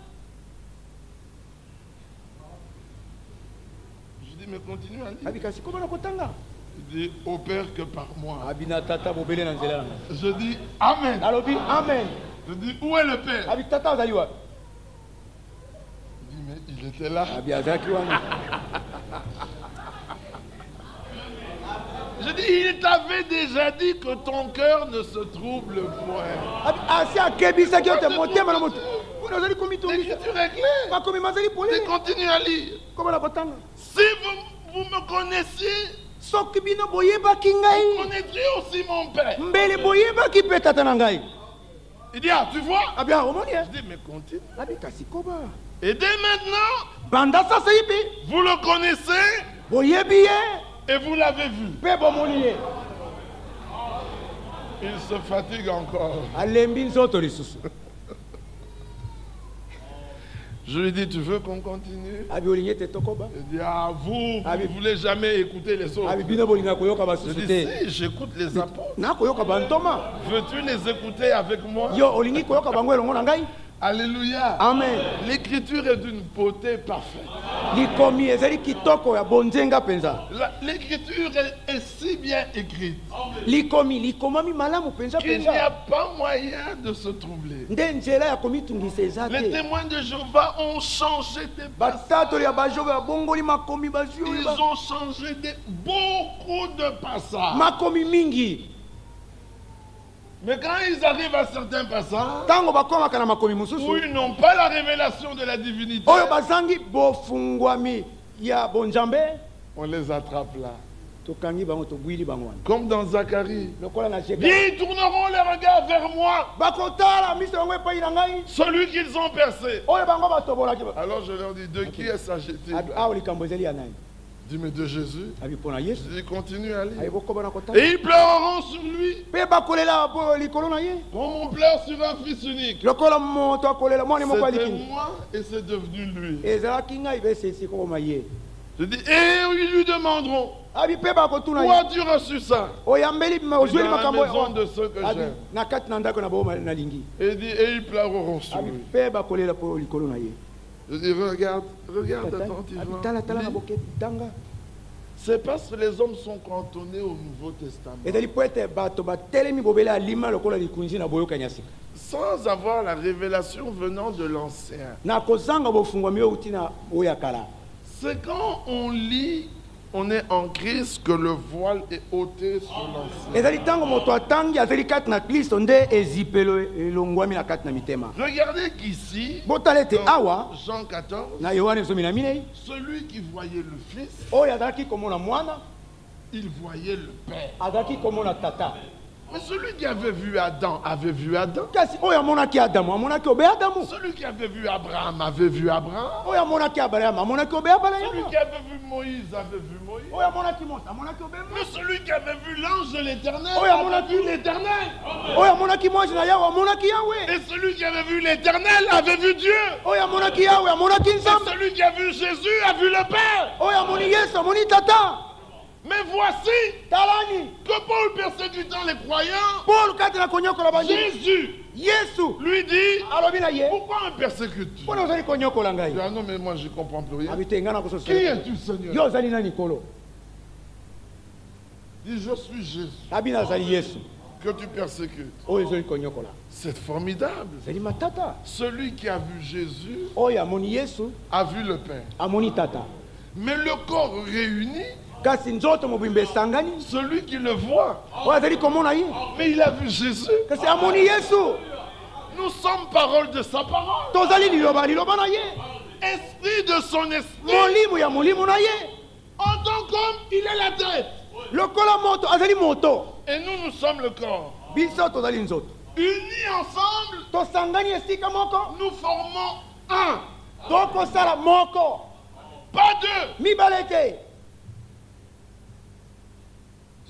Je dis, mais continue à lire. Abi kasi ko bana kotanga. Il dit, opère que par moi. Abi na tata bobele na nzela. Je dis, amen. Alobi amen. Je dis, où est le père? Abi tata azali wa. Il dit, mais il était là. Abi azaki wana. Je dis, il t'avait déjà dit que ton cœur ne se trouble point. Abi asi akebisa ki ote motema na moto. Kuna azali komito. L'écriture est claire. Ba komi mazali Et pole. continue à lire. Ko bana kotanga. Si vous me connaissiez, Soki bino boyebaki vous ngai. connaîtriez aussi mon père. Mbele boyebaki pe tata na ngai. Il dit, ah, tu vois? Abi omoni. Je dis, mais continue. Abi kasi koba. Et dès maintenant, Banda sasa yipi. vous le connaissez Boyebi ye. et vous l'avez vu. Pe bomoni ye. Il se fatigue encore. Alembi nzoto lisusu. Je lui dis, tu veux qu'on continue? Abi olinye te tokoba. Il dit, ah, vous Abi- ne voulez jamais écouter les autres. Abi bino bolinga koyoka Je basusu dis, te. si, j'écoute les apôtres. Na koyoka bantoma. Veux-tu les écouter avec moi? Yo olingi koyoka bango elongo na ngai. Alléluia. Amen. L'écriture est d'une beauté parfaite. Likomi ezali kitoko ya bonzenga penza. L'écriture est si bien écrite Likomi likomami malamu penza qu'il n'y a penza. pas moyen de se troubler. Nde nzela ya komitungisa eza Les te. témoins de Jéhovah ont changé des passages. Batatoli ya bajobe ya bongoli makomi bazwi Ils ont changé beaucoup de passages. makomi mingi. Mais quand ils arrivent à certains passages Tango bakomaka na makomi où mususu. ils n'ont pas la révélation de la divinité, Oyo bazangi bofungwami ya bonjambe. on les attrape là. Tokangi bango tobwili bango wana. Comme dans Zacharie. Lokola na Jeka. Bien, ils tourneront les regards vers moi, Bakotala miso yango epai na ngai. celui qu'ils ont percé. Oyo bango batobolaki. Alors je leur dis, de qui est sagité? Abi awo likambo ezali ya nani? Dis, mais de Jésus. Abi pona Je Yesu. dis, continue à lire. Ayi bokoba na kotala. Et ils pleureront sur lui, Pe bakolela bo likolo na ye. comme on pleure sur un fils unique. Lokola moto akolela mwana moko C'était alikini. moi et c'est devenu lui. Ezalaki ngai besesi koma ye. Je dis, et ils lui demanderont, Abi pe bakotuna où ye. as-tu reçu ça? Oyambeli Dans ozweli la makambo maison de ceux que Abi j'aime. na kati na ndako na bo nalingi. Et il dit, et ils pleureront sur Abi lui. pe bakolela po likolo na ye. Je dis, regarde Abi attentivement. tala tala na Lis. boke tanga. C'est parce que les hommes sont cantonnés au Nouveau Testament. Ezali po ete bato batelemi bobele alima lokola likunzi na boyoka nyasika. Sans avoir la révélation venant de l'Ancien. Na kozanga bofungwami oyo uti na oyo ya kala. C'est quand on lit, on est en Christ, que le voile est ôté sur l'Ancien. Ezali tango moto atangi azali kati na Kristo nde ezipelo elongwami na kati na mitema. Regardez qu'ici, Botala ete dans awa Jean 14, na Yohane somi na minei celui qui voyait le Fils, oyo azalaki komona mwana il voyait le Père. azalaki komona tata. Mais celui qui avait vu Adam avait vu Adam. Kasi oyo amonaki Adamu amonaki obe Adamu. Celui qui avait vu Abraham avait vu Abraham. Oyo amonaki Abraham amonaki obe Celui Abraham. qui avait vu Moïse avait vu Moïse. Oyo amonaki Mose amonaki obe Mais celui qui avait vu l'ange de l'Éternel Oui, à mon avait avis. vu l'Éternel. oyo amonaki mwasi na Yawe amonaki Yawe. Et celui qui avait vu l'Éternel avait vu Dieu. Oyo amonaki Yawe amonaki Et Nzambe. celui qui a vu Jésus a vu le Père. Oyo amoni Yesu amoni tata. Mais voici Talani que Paul persécutant les croyants, Paul kati na konyokola banji. Jésus Yesu lui dit, alobi na ye. pourquoi me persécutes-tu? Pona ozali konyokola Il ngai. dit, ah non, mais moi je ne comprends plus rien. Abi te ngana koso. Qui es-tu, Seigneur? Yo ozali nani kolo? Il dit, je suis Jésus Abi nazali Yesu. que tu persécutes. Oyo ezali konyokola. C'est formidable. Ezali matata. Celui qui a vu Jésus Oyo amoni Yesu a vu le Père. amoni tata. Mais le corps réuni, Kasi nzoto mobimba esangani. celui qui le voit, Oyo azali komona ye. mais il a vu Jésus. Kasi amoni Yesu. Nous sommes parole de sa parole. Tozali liloba na ye. Esprit de son esprit. Molimu ya molimu na ye. En tant qu'homme, il est la tête. Lokola moto azali moto. Et nous, nous sommes le corps. Biso tozali nzoto. Unis ensemble, Tosangani esika moko. nous formons un. Tokosala moko. Pas deux. Mibale te.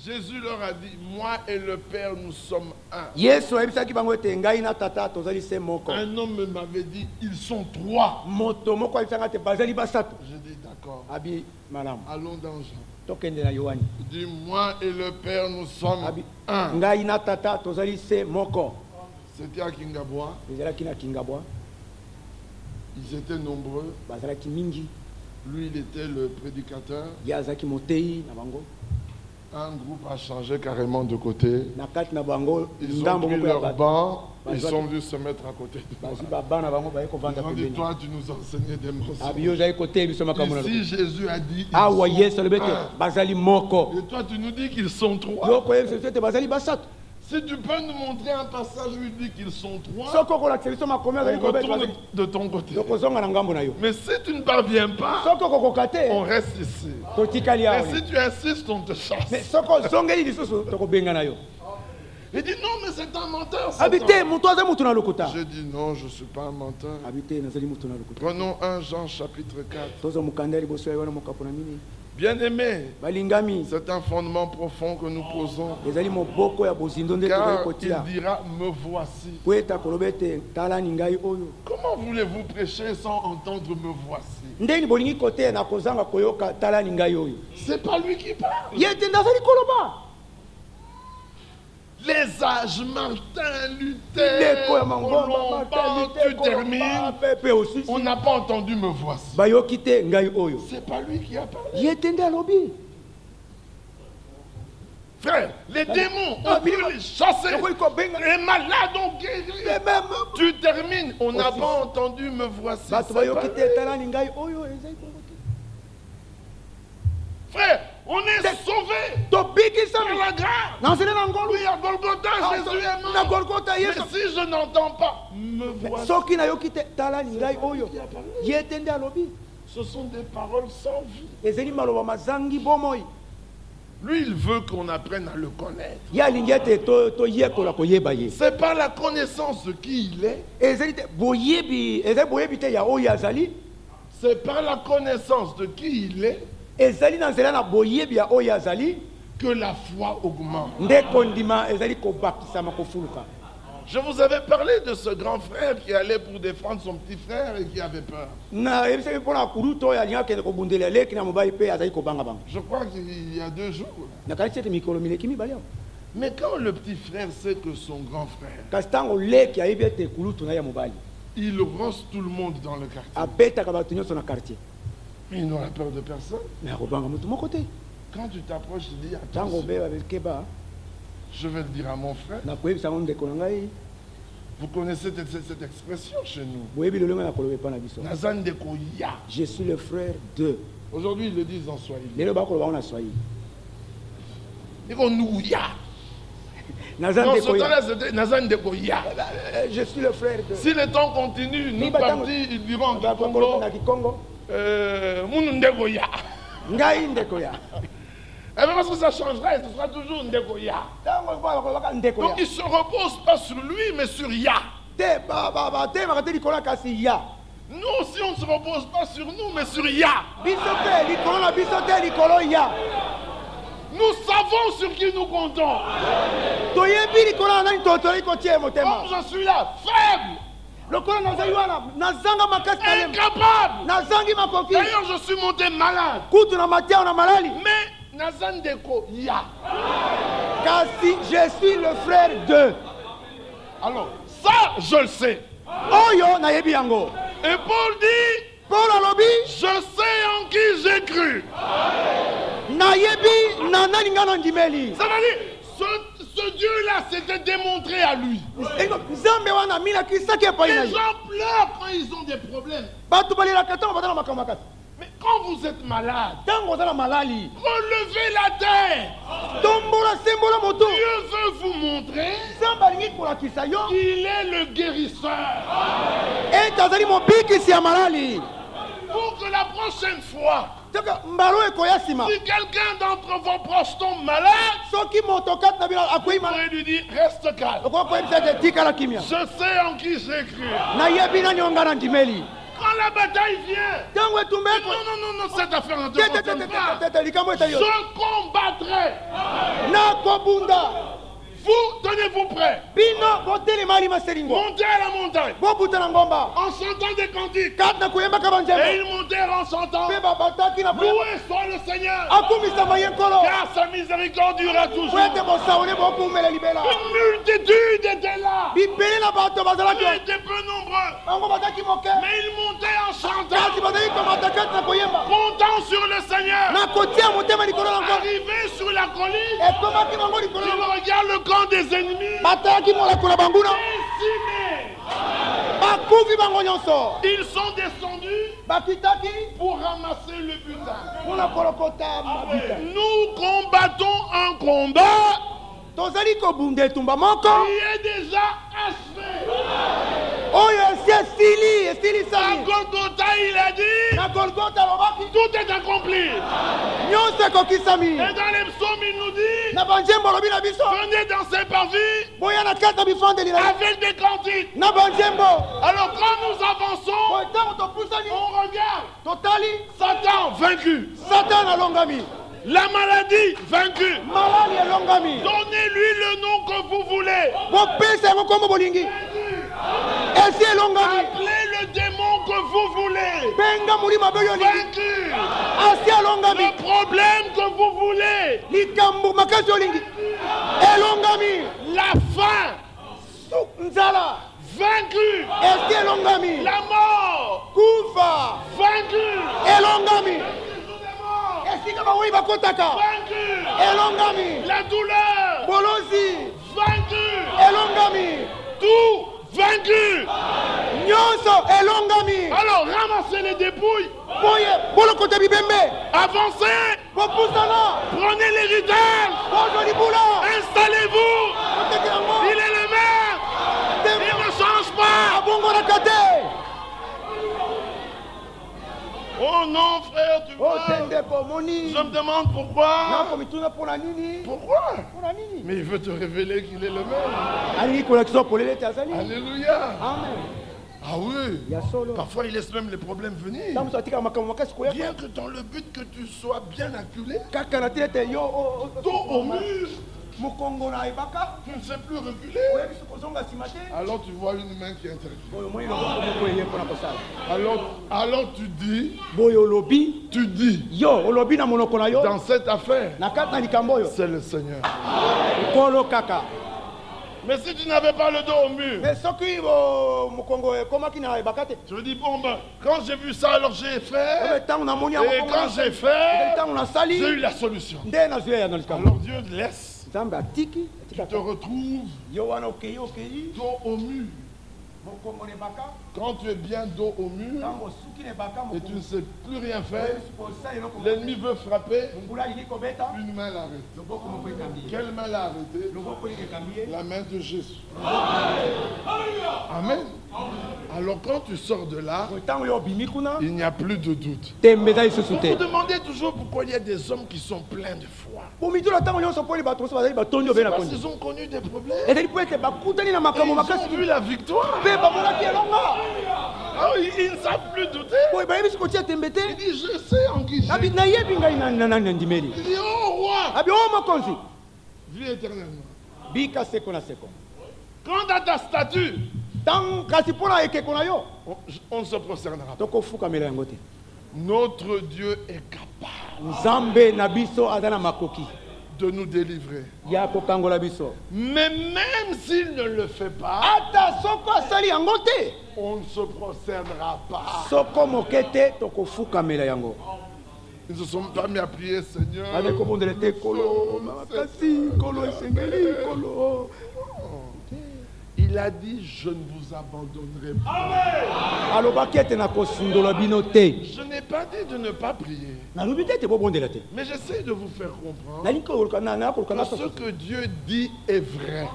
Jésus leur a dit, moi et le Père, nous sommes un. Yesu ayebisaki bango ete ngai na tata tozali se moko. Un homme m'avait dit, ils sont trois. Moto moko ayebisaka te bazali basato. Je dis, d'accord. Abi malamu. Allons dans Jean. Tokende na Yohani. Il dit, moi et le Père, nous sommes Abi un. ngai na tata tozali se moko. C'était à Kingabois. Ezalaki na Kingabwa. Ils étaient nombreux. Bazalaki mingi. Lui, il était le prédicateur. Yazaki motei na bango. Un groupe a changé carrément de côté. Na kati na bango Ils ont ndambo pris moko ya leur bato. banc. Ils sont venus se mettre à côté de moi. Bazwi babana bango baye Ils kovanda ont dit, pembeni. toi, tu nous enseignais des Abi yo mensonges. zali kote biso makambo na Ici, Jésus a dit, ils awa Yesu sont alobete un. bazali moko. Et toi, tu nous dis qu'ils sont trois. Yo koyebisa ete bazali basato. Si tu peux nous montrer un passage où il dit qu'ils sont trois, Soko kolakisa biso makomi on azali kobeta retourne bazali. de ton côté. Yo kozonga na ngambo na yo. Mais si tu ne parviens pas, Soko kokoka te on reste ici. totikali awa. Et si tu insistes, on te chasse. Mais soko zongeli lisusu tokobenga na yo. Il dit non, mais c'est un menteur. cet Abi te homme. moto aza mutu na lokuta. J'ai dit non, je ne suis pas un menteur. Abi te nazali mutu na lokuta. Prenons 1 Jean chapitre 4. Tozo mukanda liboso ya wana mokapo na mini. Bien-aimés, Balingami c'est un fondement profond que nous posons. ezali moboko ya bozindo nde tozali Car il kotia. dira, me voici. Po eta koloba ete talani ngai oyo. Comment voulez-vous prêcher sans entendre me voici? Ndeni bolingi kote na kozanga koyoka talani ngai oyo. C'est pas lui qui parle. Ye ete ndazali koloba. Les âges, Martin Luther, Ndeko ya mangomba Colomban, tu termines. pepe aussi. On n'a pas entendu me voici. Bayoki te ngai oyo. C'est pas lui qui a parlé. Ye ete nde alobi. Frère, les démons, Ah, on peut les chasser. Yokoyi kobenga. Les malades ont guéri. Mais même Tu termines, on n'a Aussi. pas entendu me voici. bato C'est bayoki pas te lui. talani ngai oyo ezali koloba te. Frère, on est sauvés Tobikisa par la grâce. nanzele na ngolu. Oui, à Golgotha, Jésus est Na mort. Golgotha Mais Yesu. si je n'entends pas, me voici. Soki nayoki te talani ngai oyo. Ye ete nde alobi. Ce sont des paroles sans vie. Ezali maloba mazangi bomoi. Lui, il veut qu'on apprenne à le connaître. Ye alingi ete toyekola koyeba ye. C'est par la connaissance de qui il est. Ezali te boyebi ezali boyebi te ya oyo azali. C'est par la connaissance de qui il est Ezali na nzela na boyebi ya oyo azali. que la foi augmente. Nde kondima ezali kobakisama kofuluka. Je vous avais parlé de ce grand frère qui allait pour défendre son petit frère et qui avait peur. Na yebisaki mpona kuruto oyo alingi akende kobundela leki na mobali mpe azali kobanga bango. Je crois qu'il y a 2 jours. Nakanisi ete mikolo mileki mibale awa. Mais quand le petit frère sait que son grand frère, Kasi ntango leki ayebi ete kulutu na ye ya mobali il rosse tout le monde dans le quartier. abetaka bato nyonso na quartier. Mais il n'aura peur de personne. Me akobanga motu moko te. Quand tu t'approches, tu dis Ntango attention, obeba bekeba je vais le dire à mon frère. nakoyebisa ngo ndeko na ngai Vous connaissez cette expression chez nous. boyebi lolongo na koloba epa na biso. Nazan Deko Ya. Je suis le frère de. Aujourd'hui, ils le disent en Swahili. Lelo bakoloba ngo na Swahili. Deko Nouya. Naza Dans ce ndeko ya. temps-là, c'était Nazan Deko Ya. Je suis le frère de. Si le temps continue, nous partis, ils diront en Bakoloba Congo, na Kikongo. Mounou Ndeko Ya. Ngai ndeko ya. Et bien parce que ça changera, ce sera toujours Ndeko Ya. Ntango bakoloba ndeko Donc ya. il ne se repose pas sur lui, mais sur Ya. Te te makate likolo kasi ya. Nous aussi, on ne se repose pas sur nous, mais sur Ya. Biso te likolo na biso te likolo ya. Nous savons sur qui nous comptons. Toyebi likolo na nani totoli kotie motema. Comme je suis là, faible, Lokolo nazali wana nazanga makasi na ye. incapable. Nazangi makoki. D'ailleurs, je suis monté malade. Kutu na matia na malali. Mais Nazan Deko Ya. Kasi je suis le frère de. Alors, ça, je le sais. Oyo na yebi yango. Et Paul dit, Paul alobi je sais en qui j'ai cru. na yebi na nani ngana ndimeli. Ça veut dire, ce Dieu-là s'était démontré à lui. Nzambe wana mina kisaki epai na Les ye. gens pleurent quand ils ont des problèmes. Bato balelaka ntango baza na makambo makasi. Mais quand vous êtes malade, Ntango oza na malali. relevez la tête. Tombola sembola moto. Dieu veut vous montrer Nzambe alingi kolakisa yo. qu'il est le guérisseur. Ete azali mobikisi ya malali. Pour que la prochaine fois, Toka mbalo ekoya nsima. si quelqu'un d'entre vos proches tombe malade, Soki moto kati na bino akwei vous malali. pourrez lui dire, reste calme. Okoki koyebisa ete tikala kimia. Je sais en qui j'ai cru. Nayebi nani oyo nga na ndimeli. Quand la bataille vient, Ntango etumba non, cette affaire ne te concerne pas. likambo etali yo. Je combattrai. Na bobunda. Vous, tenez-vous prêts. Bino botele mali maselingo. Montez à la montagne. Bobuta na ngomba. En chantant des cantiques. Kat na kuyemba kabanjembe. Et ils montèrent en chantant. Pe babataki na kuyemba. Loué soit le Seigneur. Akumisa mayenkolo. Car sa miséricorde durera toujours. Kwete bosaone bokumela libela. Une multitude était là. Bibele na bato bazalaki. Ils étaient peu nombreux. Ango bataki moke. Mais ils montaient en chantant. Kasi bazali komata kat na kuyemba. Comptant sur le Seigneur. Na kotia motema likolo na ngo. Arrivé sur la colline. Ekomaki bango likolo Il na ngo. regarde le camp des ennemis. Bataki molako na banguna. Décimés. Bakufi bango nyonso. Ils sont descendus Bakitaki pour ramasser le butin. mpona kolokota mabita. Nous combattons un combat Tozali kobunda etumba moko. qui est déjà achevé. Oyo esi esili À esilisami. Golgotha, il a dit, Na Golgotha alobaki tout est accompli. nyonso ekokisami. Et dans les psaumes, il nous dit, Na banzembo alobi na biso venez dans ses parvis boya na kati na bifandeli na avec des cantiques. na banzembo. Alors quand nous avançons, Boye ntango topusani on regarde totali Satan vaincu, Satan alongami, la maladie vaincue. malali elongami. Donnez-lui le nom que vous voulez. Bopesa yango kombo bolingi. Esi elongami. Appelez le démon que vous voulez. Benga mulima be olingi. Vaincu. Asi alongami. Le problème que vous voulez. Likambo makasi olingi. Elongami. La faim. Nzala. Vaincu. Esi elongami. La mort. Kufa. Vaincu. Elongami. Esika bawoyi bakotaka. Vaincu. Elongami. La douleur. Bolozi. Vaincu. Elongami. Tout vaincu. Nyonso elongami. Alors ramassez les dépouilles. Boye bolokota bibembe. Avancez. Bopusana. Prenez l'héritage. Bozo libula. Installez-vous. Oteke yango. Il est le maire. Il ne change pas. Abongolaka te. Oh non, frère, tu vois. Otende pomoni. Je me demande pourquoi. Nakomituna mpona nini? Pourquoi? Mpona nini? Mais il veut te révéler qu'il est le maire. Alingi kolakisa polele ete azali. Alléluia. Amen. Ah oui. Ya solo. Parfois, il laisse même les problèmes venir. Ntango moto atikaka makambo makasi koya. Bien que dans le but que tu sois bien acculé, Kaka na te ete yo dos au mur, mokongo na ebaka. tu ne sais plus reculer. Oyebi soki ozonga nsima te. Alors tu vois une main qui intervient. Boye omoni loboko moko eye mpona kosala. Alors tu dis, Boye olobi. Yo olobi na monoko na yo. dans cette affaire, Na kati na likambo oyo. c'est le Seigneur. Kolo kaka. Mais si tu n'avais pas le dos au mur, Mais soki mokongo ekomaki na ebaka te. je dis, bon ben, quand j'ai vu ça, alors j'ai fait. Obe ntango namoni Et quand j'ai fait, ntango nasali j'ai eu la solution. nde nazwi ya na likambo. Alors Dieu laisse, Nzambe atiki tu te retrouves yo wana okei dos au mur. mokongo na ebaka Quand tu es bien dos au mur ntango osuki na ebaka et tu ne sais plus rien faire, osala eloko l'ennemi veut frapper, mbula alingi kobeta une main l'arrête. loboko moko ekambi ye Quelle main l'a arrêté? loboko olingi ekambi ye La main de Jésus. Amen. Alors quand tu sors de là, ntango yo obimi kuna il n'y a plus de doute. tembe eza lisusu Vous te vous demandez toujours pourquoi il y a des hommes qui sont pleins de foi. bomitula ntango nyonso mponi bato mosusu bazali batondi obe na Parce kondi qu'ils ont connu des problèmes. ezali mpo ete bakutani na Et makambo ils makasi ont vu la victoire. mpe bamonaki elonga Ah oui, ils ne savent plus douter. boye bayebi soki kotia tembe Il te dit, je sais en qui abi j'ai. nayebi ngai na ndimeli Il dit, oh roi, abi o mokonzi vis éternellement. bika seko na seko Quant à ta statue, ntango kasi mpo na ekeko na yo on ne se prosternera pas. tokofukamela yango te Notre Dieu est capable nzambe na biso aza na makoki de nous délivrer. ya kokangola biso Mais même s'il ne le fait pas, ata soko asali yango te on ne se prosternera pas. soko moke te tokofukamela yango Ils ne se sont pas mis à prier, Seigneur. ane kobondela te kolo makasi kolo esengeli kolo Il a dit, je ne vous abandonnerai pas. alobaki ete nakosundola bino te Je n'ai pas dit de ne pas prier. nalobi te ete bobondela te Mais j'essaie de vous faire comprendre nalingi koluka que ce que Dieu dit est vrai.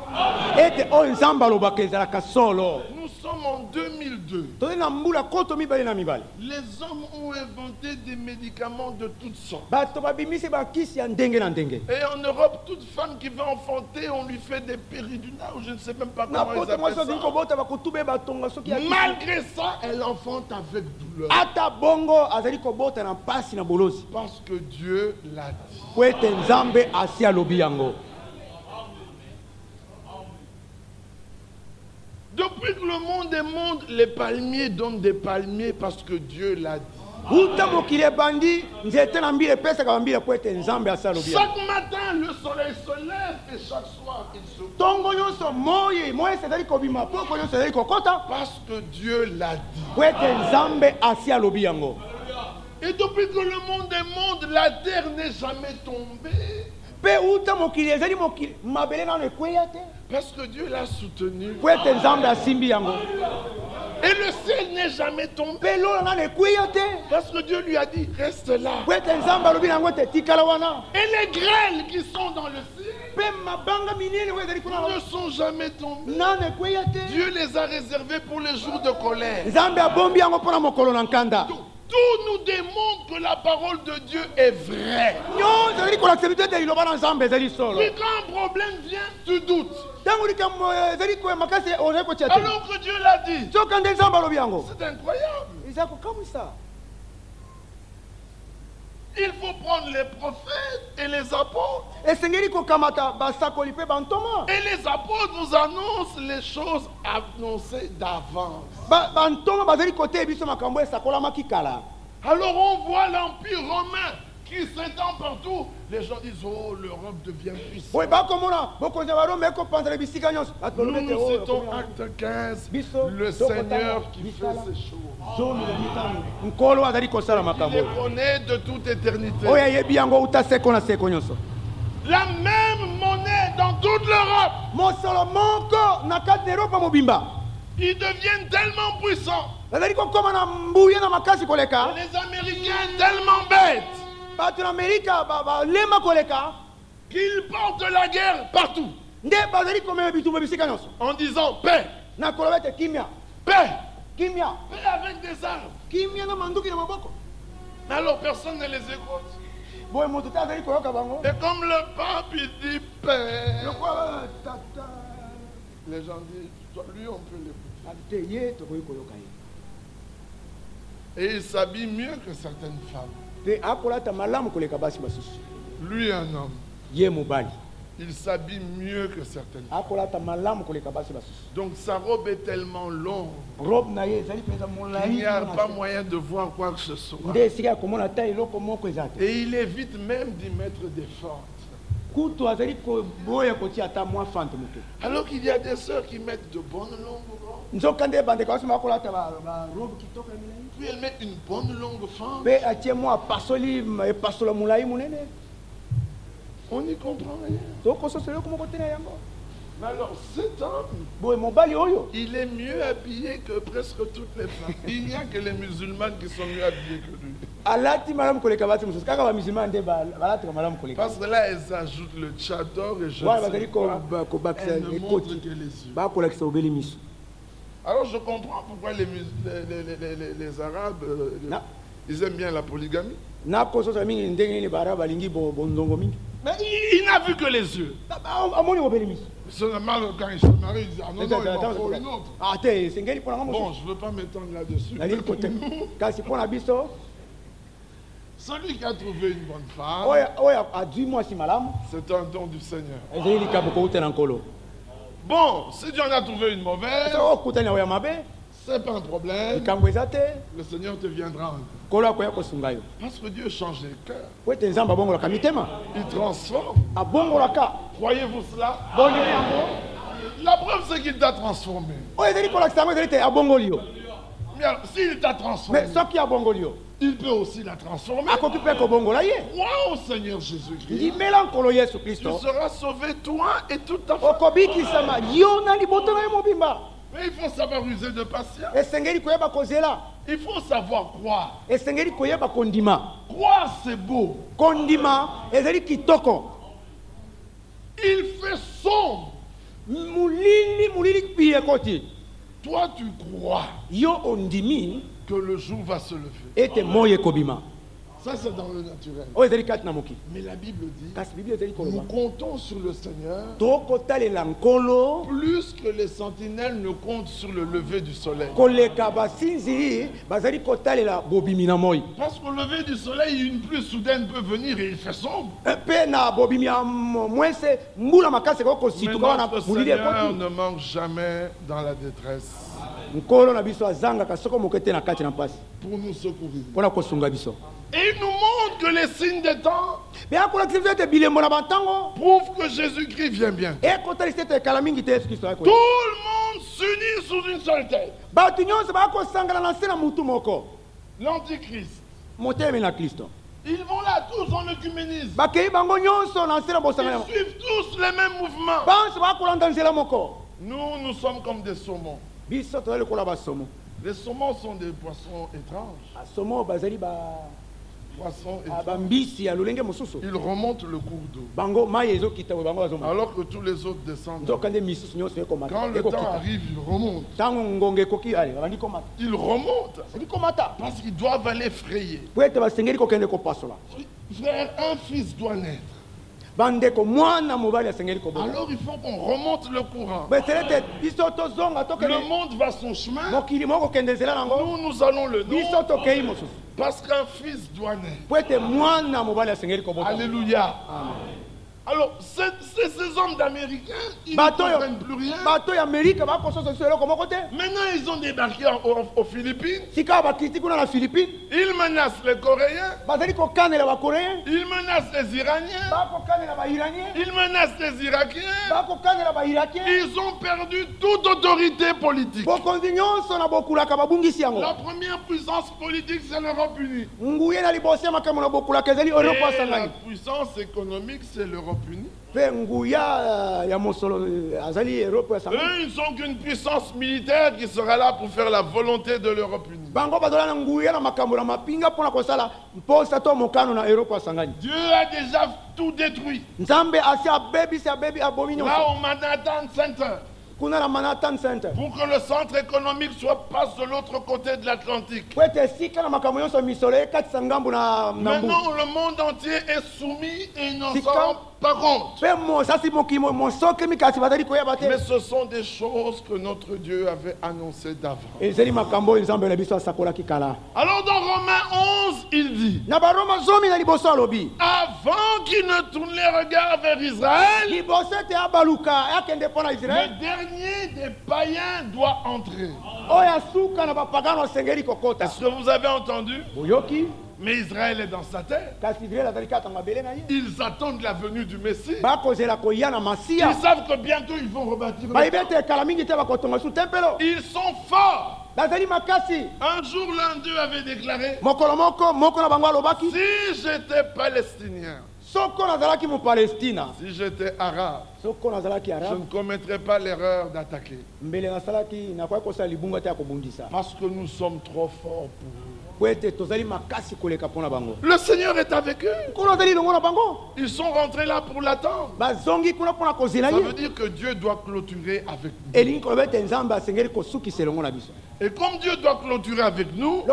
ete oyo nzambe alobaka ezalaka solo Nous sommes en 2002. tozali na mbula koto mibale na mibale Les hommes ont inventé des médicaments de toutes sortes. bato babimisi bakisi ya ndenge na ndenge Et en Europe, toute femme qui veut enfanter, on lui fait des péridurales ou je ne sais même pas na comment ils poto mwasi appellent azali ça. kobota bakutube batonga soki ya Malgré ça, elle enfante avec douleur. ata bongo azali kobota na mpasi na bolozi Parce que Dieu l'a dit. po ete nzambe asi alobi yango depuis que le monde est monde, les palmiers donnent des palmiers parce que Dieu l'a dit. Chaque matin, le soleil se lève et chaque soir, il se couche. Parce que Dieu l'a dit. Et depuis que le monde est monde, la terre n'est jamais tombée. Parce que Dieu l'a soutenu. Et le ciel n'est jamais tombé. Parce que Dieu lui a dit, reste là. Et les grêles qui sont dans le ciel ne sont jamais tombées. Dieu les a réservés pour les jours de colère. Tout nous démontre que la parole de Dieu est vraie. Mais quand un problème vient, tu doutes. Alors que Dieu l'a dit. C'est incroyable. Il faut prendre les prophètes et les apôtres. Et les apôtres nous annoncent les choses annoncées d'avance. Alors on voit l'Empire romain qui s'étend partout. Les gens disent, oh, l'Europe devient puissante. Nous citons Acte 15, le Seigneur qui fait ces choses. Il les connaît de toute éternité. La même monnaie dans toute l'Europe. Ils deviennent tellement puissants. Et les Américains tellement bêtes qu'ils portent la guerre partout en disant paix. Paix. Paix avec des armes. Mais alors personne ne les écoute. Et comme le pape il dit paix, les gens disent, lui on peut l'écouter. Et il s'habille mieux que certaines femmes. Lui un homme. Il s'habille mieux que certaines femmes. Donc sa robe est tellement longue qu'il n'y a pas moyen de voir quoi que ce soit. Et il évite même d'y mettre des fentes. Alors qu'il y a des sœurs qui mettent de bonnes longues robes. Puis elles mettent une bonne longue fente. On n'y comprend rien. Mais alors cet homme, il est mieux habillé que presque toutes les femmes. Il n'y a que les musulmanes qui sont mieux habillés que lui. Parce que là, elles ajoutent le tchador et je ne sais quoi. Elles ne montrent que les yeux. Alors je comprends pourquoi les Arabes, ils aiment bien la polygamie. Mais il n'a vu que les yeux. Seulement quand il se marie, il dit, ah non, non, il en faut une autre. Bon, je ne veux pas m'étendre là-dessus. Celui qui a trouvé une bonne femme, c'est un don du Seigneur. Bon, si tu en as trouvé une mauvaise, c'est pas un problème. Le Seigneur te viendra en. Parce que Dieu change les cœurs. Il transforme. Croyez-vous cela? La preuve, c'est qu'il t'a transformé. Mais alors, s'il t'a transformé, il peut aussi la transformer. Crois au Seigneur Jésus-Christ. Tu seras sauvé, toi et toute ta famille. Mais il faut savoir user de patience. Il faut savoir croire. Croire, c'est beau. Il fait sombre. Toi, tu crois que le jour va se lever. Ça, c'est dans le naturel. Mais la Bible dit, nous comptons sur le Seigneur plus que les sentinelles ne comptent sur le lever du soleil. Parce qu'au lever du soleil, une pluie soudaine peut venir et il fait sombre. Mais notre Seigneur ne manque jamais dans la détresse pour nous secourir. Et il nous montre que les signes des temps prouvent que Jésus-Christ vient bien. Tout le monde s'unit sous une seule tête. L'Antichrist. Ils vont là tous en œcuménisme. Ils suivent tous les mêmes mouvements. Nous sommes comme des saumons. Les saumons sont des poissons étranges. Ils remontent le cours d'eau alors que tous les autres descendent. Quand le temps arrive, ils remontent. Ils remontent parce qu'ils doivent aller frayer. Frère, un fils doit naître. Alors il faut qu'on remonte le courant. Le monde va son chemin. Nous allons le nôtre. Parce qu'un fils doit naître. Alléluia. Amen. Alors, ces hommes d'Américains, ils ne comprennent plus rien. Maintenant, ils ont débarqué aux Philippines. Ils menacent les Coréens. Ils menacent les Iraniens. Ils menacent les Irakiens. Ils ont perdu toute autorité politique. La première puissance politique, c'est l'Europe unie. Et la puissance économique, c'est l'Europe unie. Eux, ils ne sont qu'une puissance militaire qui sera là pour faire la volonté de l'Europe unie. Dieu a déjà tout détruit. Là au Manhattan Center. Pour que le centre économique soit passe de l'autre côté de l'Atlantique. Maintenant, le monde entier est soumis et n'en sort pas compte. Mais ce sont des choses que notre Dieu avait annoncées d'avant. Alors dans Romains 11, il dit, avant qu'il ne tourne les regards vers Israël, le dernier des païens doit entrer. Est-ce que vous avez entendu? Mais Israël est dans sa terre. Ils attendent la venue du Messie. Ils savent que bientôt ils vont rebâtir le temple. Ils sont forts. Un jour, l'un d'eux avait déclaré, si j'étais palestinien, si j'étais arabe, je ne commettrais pas l'erreur d'attaquer. Parce que nous sommes trop forts pour eux. Le Seigneur est avec eux. Ils sont rentrés là pour l'attendre. Ça veut dire que Dieu doit clôturer avec nous. Et comme Dieu doit clôturer avec nous,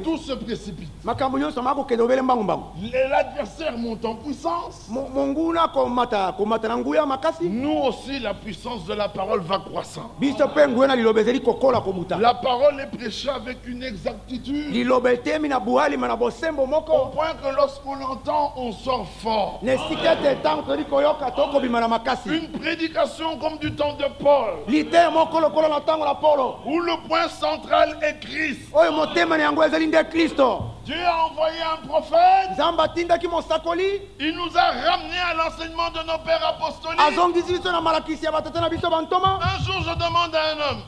tout se précipite. L'adversaire monte en puissance. Nous aussi, la puissance de la parole va croissant. La parole est prêchée avec une exactitude. Au point que lorsqu'on l'entend, on sort fort. Une prédication comme du temps de Paul, où le point central est Christ. Dieu a envoyé un prophète. Il nous a ramenés à l'enseignement de nos pères apostoliques. Un jour, je demande à un homme,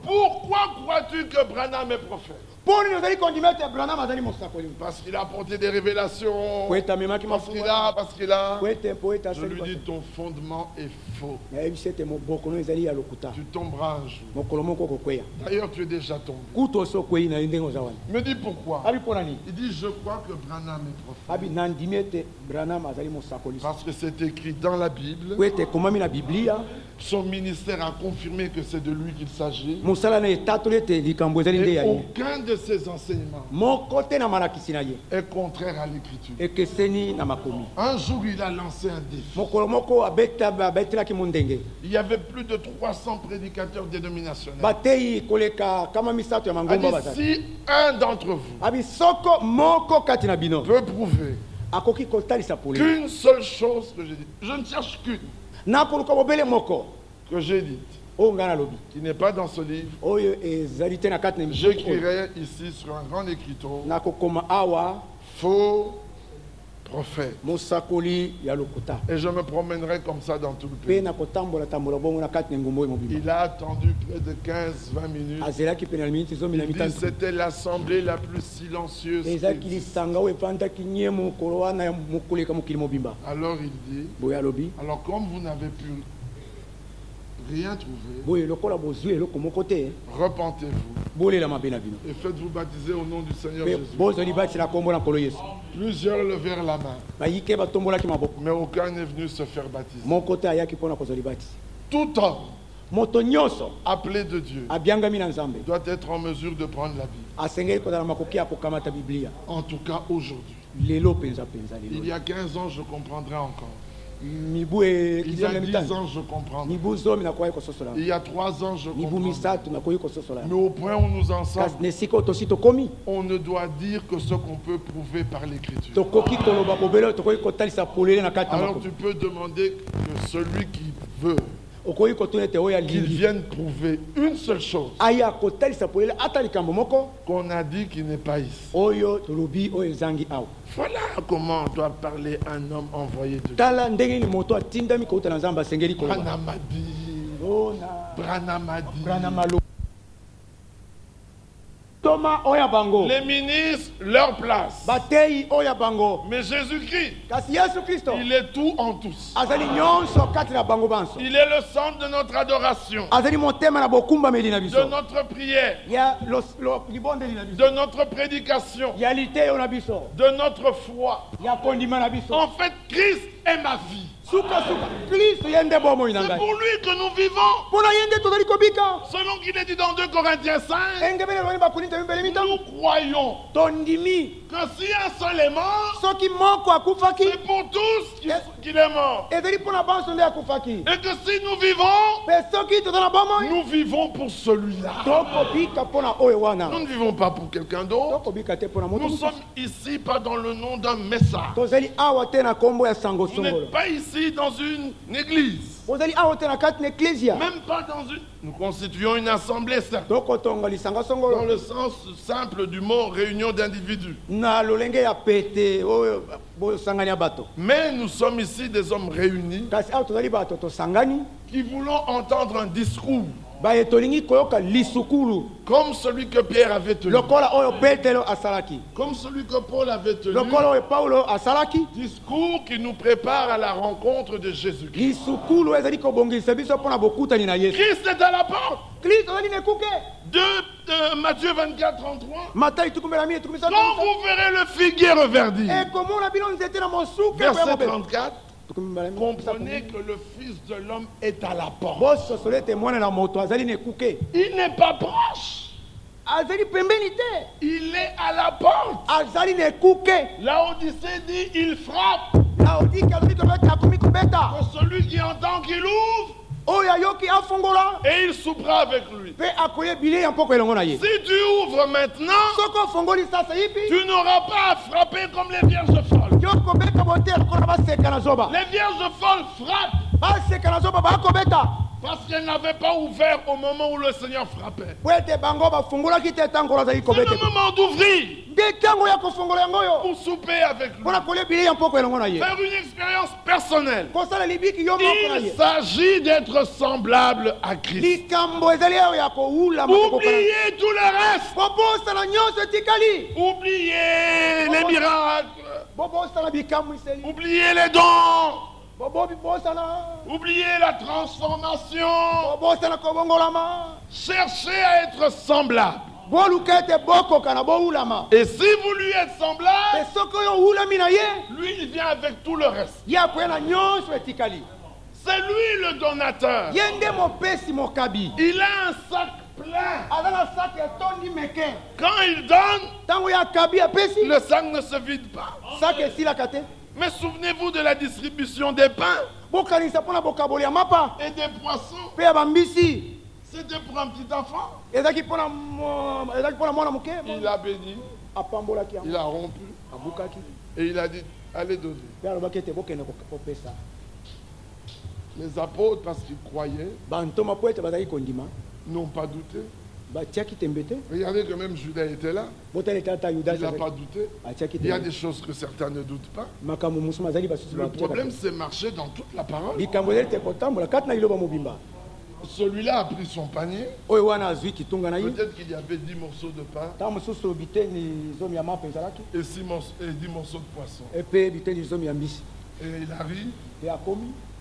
pourquoi crois-tu que Branham est prophète? Parce qu'il a apporté des révélations. Parce qu'il a. Je lui dis, ton fondement est faux. Tu tomberas un jour. D'ailleurs, tu es déjà tombé. Il me dit pourquoi? Il dit, je crois que Branham est prophète. Parce que c'est écrit dans la Bible. Son ministère a confirmé que c'est de lui qu'il s'agit. Et aucun de de ses enseignements est contraire à l'écriture. Un jour, il a lancé un défi. Il y avait plus de 300 prédicateurs dénominationnels. Si un d'entre vous peut prouver qu'une seule chose que j'ai dit, je ne cherche qu'une, que j'ai dit, qui n'est pas dans ce livre, j'écrirai ici sur un grand écriteau, faux prophète. Et je me promènerai comme ça dans tout le pays. Il a attendu près de 15-20 minutes. Il dit c'était l'assemblée la plus silencieuse. Alors il dit, alors comme vous n'avez pu rien trouvé, repentez-vous et faites-vous baptiser au nom du Seigneur Jésus. Plusieurs levèrent la main, mais aucun n'est venu se faire baptiser. Tout homme appelé de Dieu doit être en mesure de prendre la Bible. En tout cas aujourd'hui. Il y a 15 ans je comprendrais encore. Il y a 10 ans, je comprends. Il y a 3 ans, je comprends. Mais au point où nous en sommes, on ne doit dire que ce qu'on peut prouver par l'écriture. Alors tu peux demander que celui qui veut qu'il vienne prouver une seule chose qu'on a dit qu'il n'est pas ici. Voilà comment doit parler un homme envoyé de Dieu. Branamadi. Les ministres, leur place. Mais Jésus-Christ, il est tout en tous. Il est le centre de notre adoration, de notre prière, de notre prédication, de notre foi. En fait, Christ est ma vie. C'est pour lui que nous vivons. Selon qu'il est dit dans 2 Corinthiens 5, nous croyons que si un seul est mort, c'est pour tous qu'il est mort. Et que si nous vivons pour celui-là. Nous ne vivons pas pour quelqu'un d'autre. Nous sommes ici pas dans le nom d'un message. Vous n'êtes pas ici dans une église. Même pas dans une... Nous constituons une assemblée, certes. Dans le sens simple du mot réunion d'individus. Mais nous sommes ici des hommes réunis qui voulons entendre un discours comme celui que Pierre avait tenu, comme celui que Paul avait tenu, discours qui nous prépare à la rencontre de Jésus-Christ. Christ est à la porte. De Matthieu 24, 33. Quand vous verrez le figuier reverdir. Verset 34. Comprenez que le Fils de l'homme est à la porte. Il n'est pas proche. Il est à la porte. L'Odyssée dit il frappe. Que celui qui entend qu'il ouvre, et il soupera avec lui. Si tu ouvres maintenant, tu n'auras pas à frapper comme les vierges folles. Les vierges folles frappent parce qu'elles n'avaient pas ouvert au moment où le Seigneur frappait. C'est le moment d'ouvrir pour souper avec lui, faire une expérience personnelle. Il s'agit d'être semblable à Christ. Oubliez tout le reste. Oubliez les miracles. Oubliez les dons. Oubliez la transformation. Cherchez à être semblable. Et si vous lui êtes semblable, lui il vient avec tout le reste. C'est lui le donateur. Il a un sac plein. Quand il donne, le sac ne se vide pas. Mais souvenez-vous de la distribution des pains et des poissons. C'était pour un petit enfant. Il a béni, il a rompu et il a dit, allez donner. Les apôtres, parce qu'ils croyaient, n'ont pas douté. Regardez que même Judas était là. Il n'a pas douté. Il y a des choses que certains ne doutent pas. Le problème, c'est marcher dans toute la parole. Celui-là a pris son panier. Peut-être qu'il y avait 10 morceaux de pain et 10 morceaux de poisson. Et il arrive.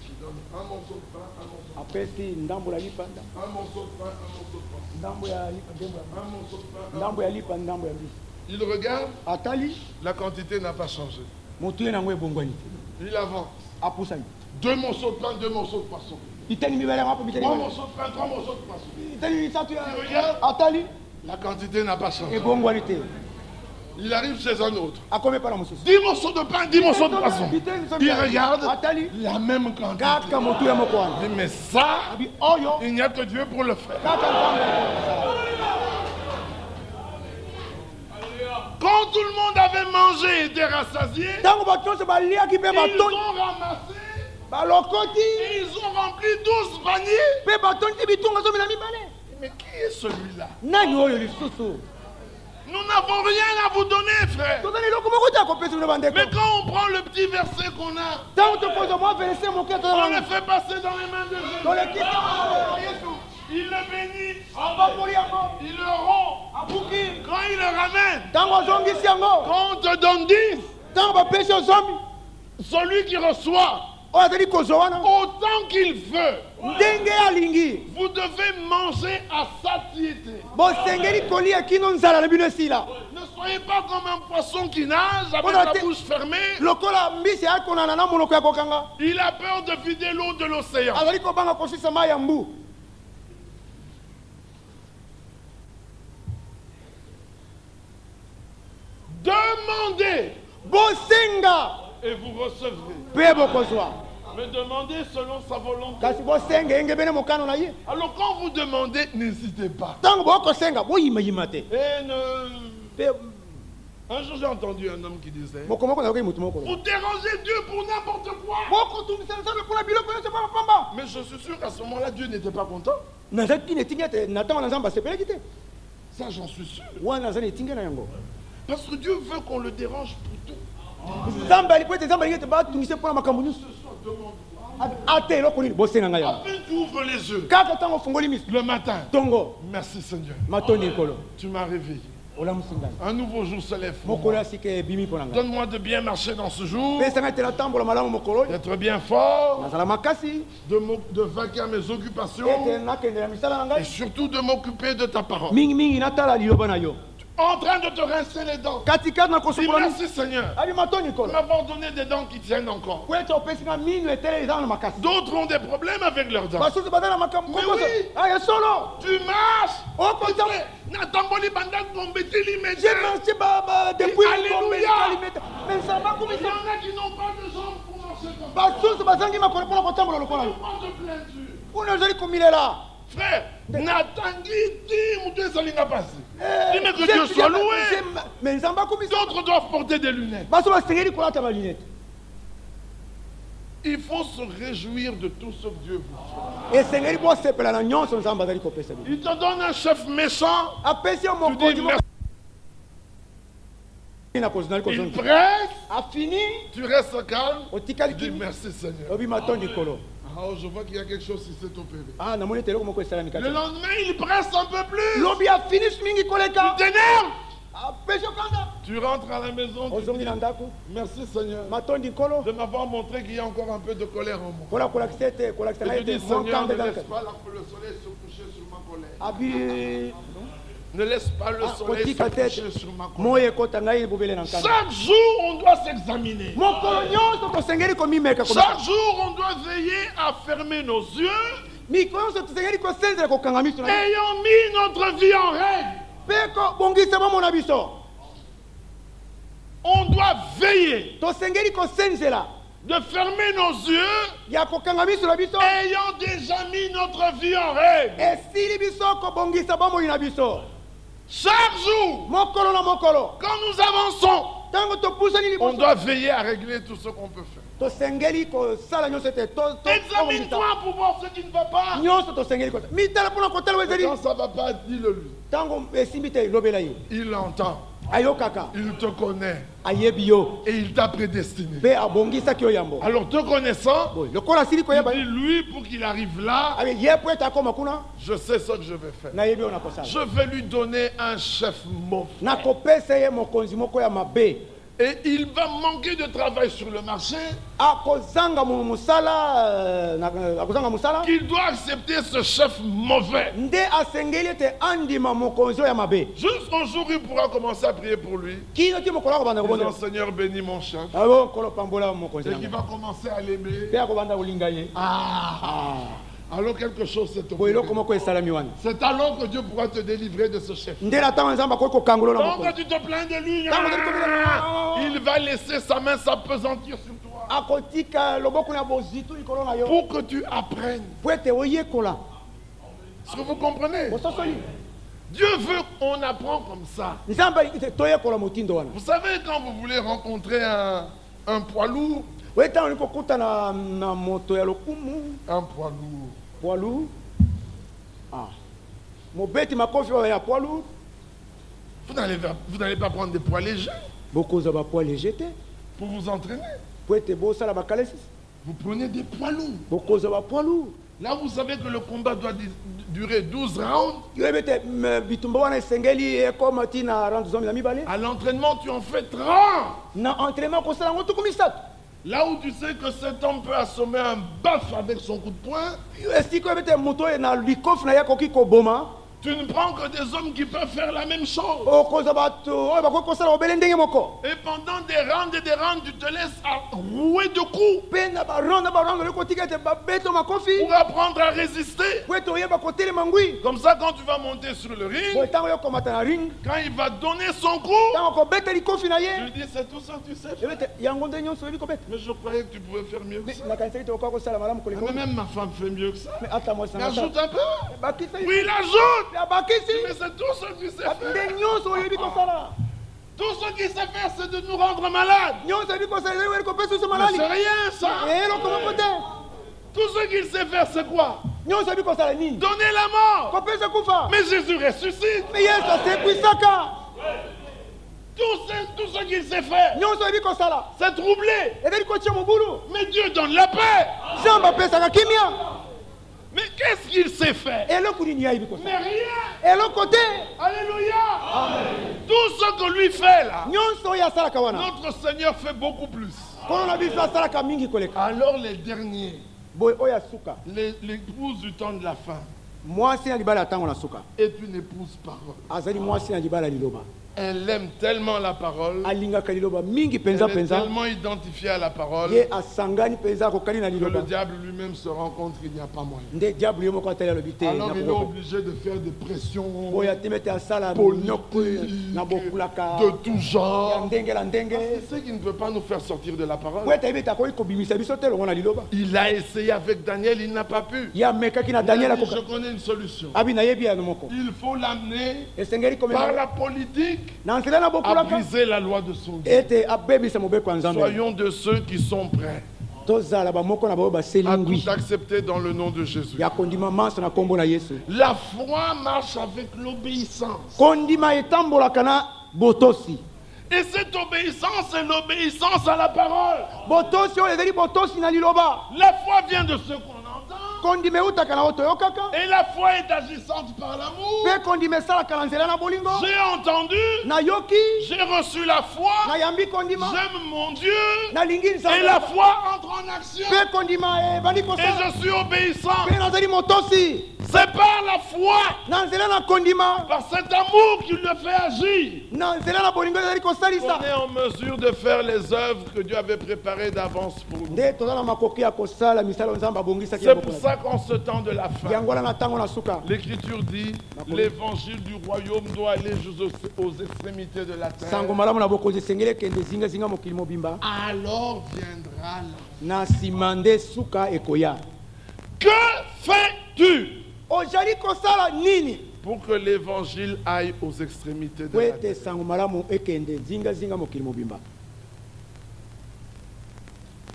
Il donne un morceau de pain, un morceau de poisson. Un morceau de pain, un morceau de poisson. Il regarde. La quantité n'a pas changé. Il avance. 2 morceaux de pain, 2 morceaux de poisson. 3 morceaux de pain, 3 morceaux de poisson. Il regarde. La quantité n'a pas changé. Il arrive chez un autre. 10 morceaux de pain, 10 morceaux de poisson. Il regarde la même quantité. Il dit, mais ça, il n'y a que Dieu pour le faire. Quand tout le monde avait mangé et été rassasié, ils ont ramassé et ils ont rempli 12 paniers. Mais qui est celui-là? Nous n'avons rien à vous donner, frère. Mais quand on prend le petit verset qu'on a, on le fait passer dans les mains de Jésus. Il le bénit, il le rompt. Quand il le ramène, quand on te donne 10, celui qui reçoit autant qu'il veut, vous devez manger à satiété. Ne soyez pas comme un poisson qui nage avec la bouche fermée. Il a peur de vider l'eau de l'océan. Demandez et vous recevrez. Mais demandez selon sa volonté. Alors quand vous demandez, n'hésitez pas. Un jour j'ai entendu un homme qui disait, vous dérangez Dieu pour n'importe quoi. Mais je suis sûr qu'à ce moment-là, Dieu n'était pas content. Ça, j'en suis sûr. Parce que Dieu veut qu'on le dérange pour tout. Afin que tu ouvres les yeux le matin. Merci Seigneur. Tu m'as réveillé. Un nouveau jour se lève. Donne-moi de bien marcher dans ce jour, d'être bien fort, de vaquer à mes occupations et surtout de m'occuper de ta parole. En train de te rincer les dents. Dis merci Seigneur de m'avoir donné des dents qui tiennent encore. D'autres ont des problèmes avec leurs dents. Mais oui, tu marches. Alléluia. Il y en a qui n'ont pas de jambes pour marcher comme ça. Frère, que Dieu soit loué. D'autres doivent porter des lunettes. Il faut se réjouir de tout ce que Dieu vous fait. Il te donne un chef méchant. Tu dis merci. Il presse. Tu restes calme. Tu dis merci Seigneur. Oh, je vois qu'il y a quelque chose qui s'est opéré. Le lendemain, il presse un peu plus. Tu t'énerves. Tu rentres à la maison. Tu dis, merci Seigneur de m'avoir montré qu'il y a encore un peu de colère en moi. Et tu dis, Seigneur, ne laisse pas le soleil se coucher sur ma colère. Ne laisse pas le soleil se coucher sur ma colère. Chaque jour, on doit s'examiner. Chaque jour, on doit veiller à fermer nos yeux ayant mis notre vie en règle, on doit veiller de fermer nos yeux, ayant déjà mis notre vie en règle. Chaque jour, quand nous avançons, on doit veiller à régler tout ce qu'on peut faire. Examine-toi pour voir ce qui ne va pas. Quand ça ne va pas, dis-le lui. Il entend. Il te connaît. Et il t'a prédestiné. Alors te connaissant, dis lui pour qu'il arrive là, je sais ce que je vais faire. Je vais lui donner un chef mauvais. Et il va manquer de travail sur le marché. Qu'il doit accepter ce chef mauvais. Jusqu'au jour où il pourra commencer à prier pour lui. Disant, Seigneur, bénis mon chef. Et qu'il va commencer à l'aimer. Alors quelque chose s'est opéré. C'est alors que Dieu pourra te délivrer de ce chef. Donc quand tu te plains de lui, il va laisser sa main s'appesantir sur toi. Pour que tu apprennes. Est-ce que vous comprenez? Dieu veut qu'on apprend comme ça. Vous savez, quand vous voulez rencontrer un poids lourd, un poids lourd. Poids lourd. Vous n'allez pas prendre des poids légers. Pour vous entraîner. Vous prenez des poids lourds. Là, vous savez que le combat doit durer 12 rounds. À l'entraînement, tu en fais 30. Là où tu sais que cet homme peut assommer un bœuf avec son coup de poing, tu ne prends que des hommes qui peuvent faire la même chose. Et pendant des rounds et des rounds, tu te laisses rouer de coups pour apprendre à résister. Comme ça, quand tu vas monter sur le ring, quand il va donner son coup, tu lui dis, c'est tout ça que tu sais faire. Mais je croyais que tu pouvais faire mieux que ça. Mais même ma femme fait mieux que ça. Mais ajoute un peu. Oui, il ajoute. Mais c'est tout ce que tu sais faire. Tout ce qu'il sait faire, c'est de nous rendre malades. Mais c'est rien, ça. Tout ce qu'il sait faire, c'est quoi? Donner la mort. Mais Jésus ressuscite. Tout ce qu'il sait faire, c'est troubler. Mais Dieu donne la paix. Mais qu'est-ce qu'il sait faire? Mais rien. Alléluia. Amen. Tout ce que lui fait là, notre Seigneur fait beaucoup plus. Alors les derniers, l'épouse du temps de la fin est une épouse parole. Elle aime tellement la parole. Elle est tellement identifiée à la parole que le diable lui-même se rend compte qu'il n'y a pas moyen. Alors il est obligé de faire des pressions politiques de tout genre. C'est ce qui ne veut pas nous faire sortir de la parole. Il a essayé avec Daniel, il n'a pas pu. Il a dit, je connais une solution. Il faut l'amener par la politique à briser la loi de son Dieu. Soyons de ceux qui sont prêts à tout accepter dans le nom de Jésus. La foi marche avec l'obéissance. Et cette obéissance est l'obéissance à la parole. La foi vient de ce qu'on entend. Et la foi est agissante par l'amour. J'ai entendu, j'ai reçu la foi, j'aime mon Dieu, et la foi entre en action. Et je suis obéissant. C'est par la foi. Par cet amour qu'il le fait agir. On est en mesure de faire les œuvres que Dieu avait préparées d'avance pour nous. C'est pour ça qu'en ce temps de la fin, l'Écriture dit l'évangile du royaume doit aller aux extrémités de la terre. Alors viendra la fin. Que fais-tu pour que l'évangile aille aux extrémités de la terre?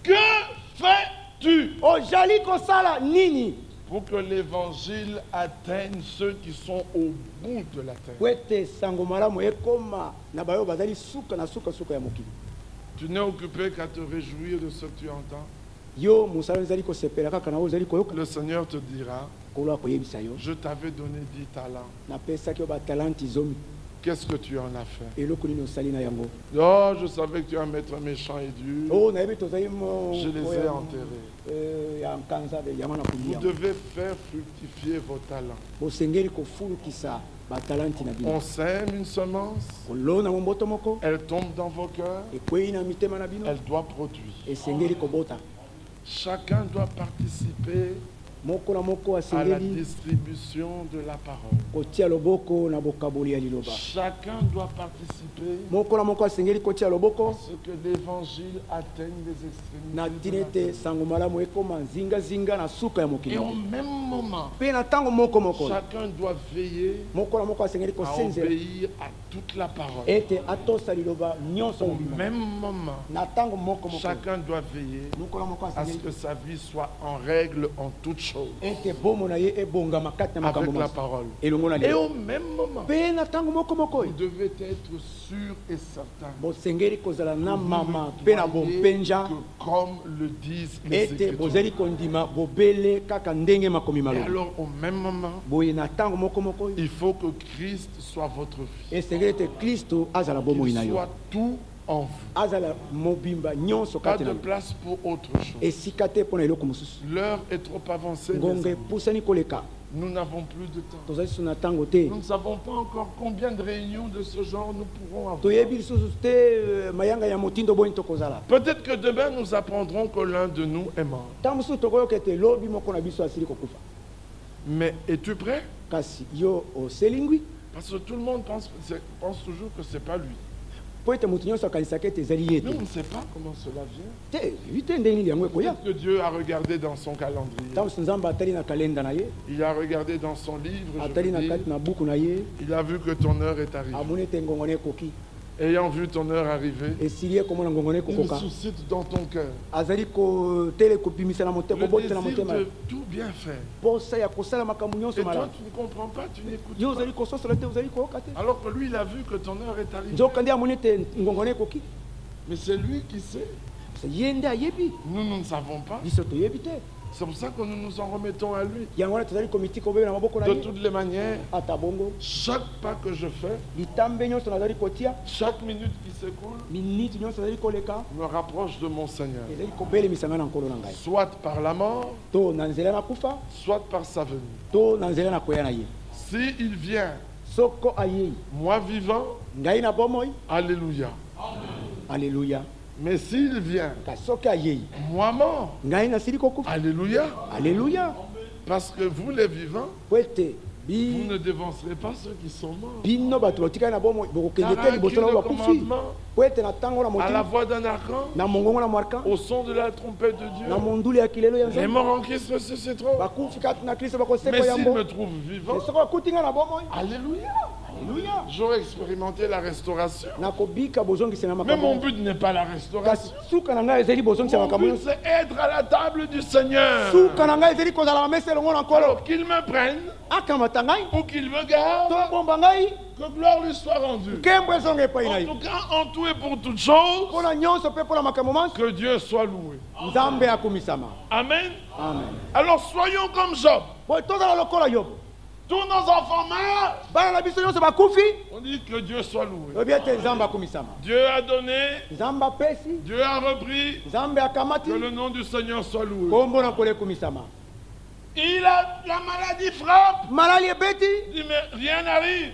Que fais-tu pour que l'évangile atteigne ceux qui sont au bout de la terre? Tu n'es occupé qu'à te réjouir de ce que tu entends. Le Seigneur te dira, je t'avais donné 10 talents. Qu'est-ce que tu en as fait? Oh, je savais que tu es un maître méchant et dur. Je les ai enterrés. Vous devez faire fructifier vos talents. On sème une semence, elle tombe dans vos cœurs, elle doit produire. Chacun doit participer à la distribution de la parole. Chacun doit participer à ce que l'évangile atteigne les extrémités. Et au même moment, chacun doit veiller à obéir à toute la parole. Au même moment, chacun doit veiller à ce que sa vie soit en règle en toutes choses avec la parole. Et au même moment, vous devez être sûr et certain que comme le disent les Écritures. Et alors au même moment, il faut que Christ soit votre vie. Qu'il soit tout en vous. Pas de place pour autre chose. L'heure est trop avancée. Nous n'avons plus de temps. Nous ne savons pas encore combien de réunions de ce genre nous pourrons avoir. Peut-être que demain nous apprendrons que l'un de nous est mort. Mais es-tu prêt? Parce que tout le monde pense toujours que ce n'est pas lui. Nous, on ne sait pas comment cela vient. Peut-être que Dieu a regardé dans son calendrier. Il a regardé dans son livre. Il a vu que ton heure est arrivée. Ayant vu ton heure arriver, il suscite dans ton cœur le désir de tout bien faire. Et toi, tu ne comprends pas, tu n'écoutes pas. Alors que lui, il a vu que ton heure est arrivée. Mais c'est lui qui sait. Nous ne savons pas. C'est pour ça que nous nous en remettons à lui. De toutes les manières, chaque pas que je fais, chaque minute qui s'écoule, me rapproche de mon Seigneur. Soit par la mort, soit par sa venue. S'il vient, moi vivant, alléluia. Alléluia. Mais s'il vient, moi mort, alléluia. Alléluia. Parce que vous les vivants, vous ne dévancerez pas ceux qui sont morts. Car à un cri de commandement, à la voix d'un archange, au son de la trompette de Dieu, les morts en Christ ressusciteront. Mais s'ils me trouvent vivant, alléluia. J'aurais expérimenté la restauration. Mais mon but n'est pas la restauration. Mon but c'est être à la table du Seigneur. Alors qu'il me prenne ou qu'il me garde, que gloire lui soit rendue. En tout cas, en tout et pour toutes choses, que Dieu soit loué. Amen. Alors soyons comme Job. Tous nos enfants meurent. On dit que Dieu soit loué. Dieu a donné. Dieu a repris. Que le nom du Seigneur soit loué. La maladie frappe. Maladie beti. Il dit mais rien n'arrive.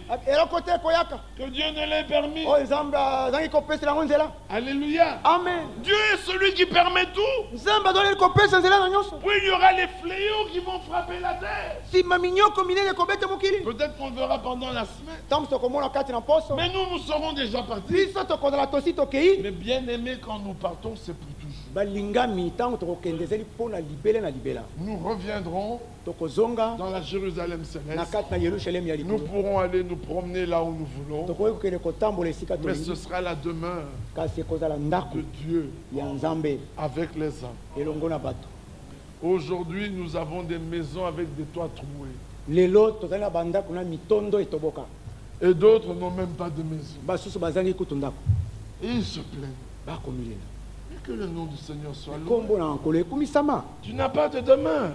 Que Dieu ne l'ait permis. Alléluia. Amen. Dieu est celui qui permet tout. Puis il y aura les fléaux qui vont frapper la terre. Peut-être qu'on le verra pendant la semaine. Mais nous serons déjà partis. Mais bien aimé, quand nous partons, c'est pour toujours. Nous reviendrons dans la Jérusalem céleste. Nous pourrons aller nous promener là où nous voulons. Mais ce sera la demeure de Dieu avec les hommes. Aujourd'hui, nous avons des maisons avec des toits troués. Et d'autres n'ont même pas de maison. Et ils se plaignent. Et que le nom du Seigneur soit loué. Tu n'as pas de demeure.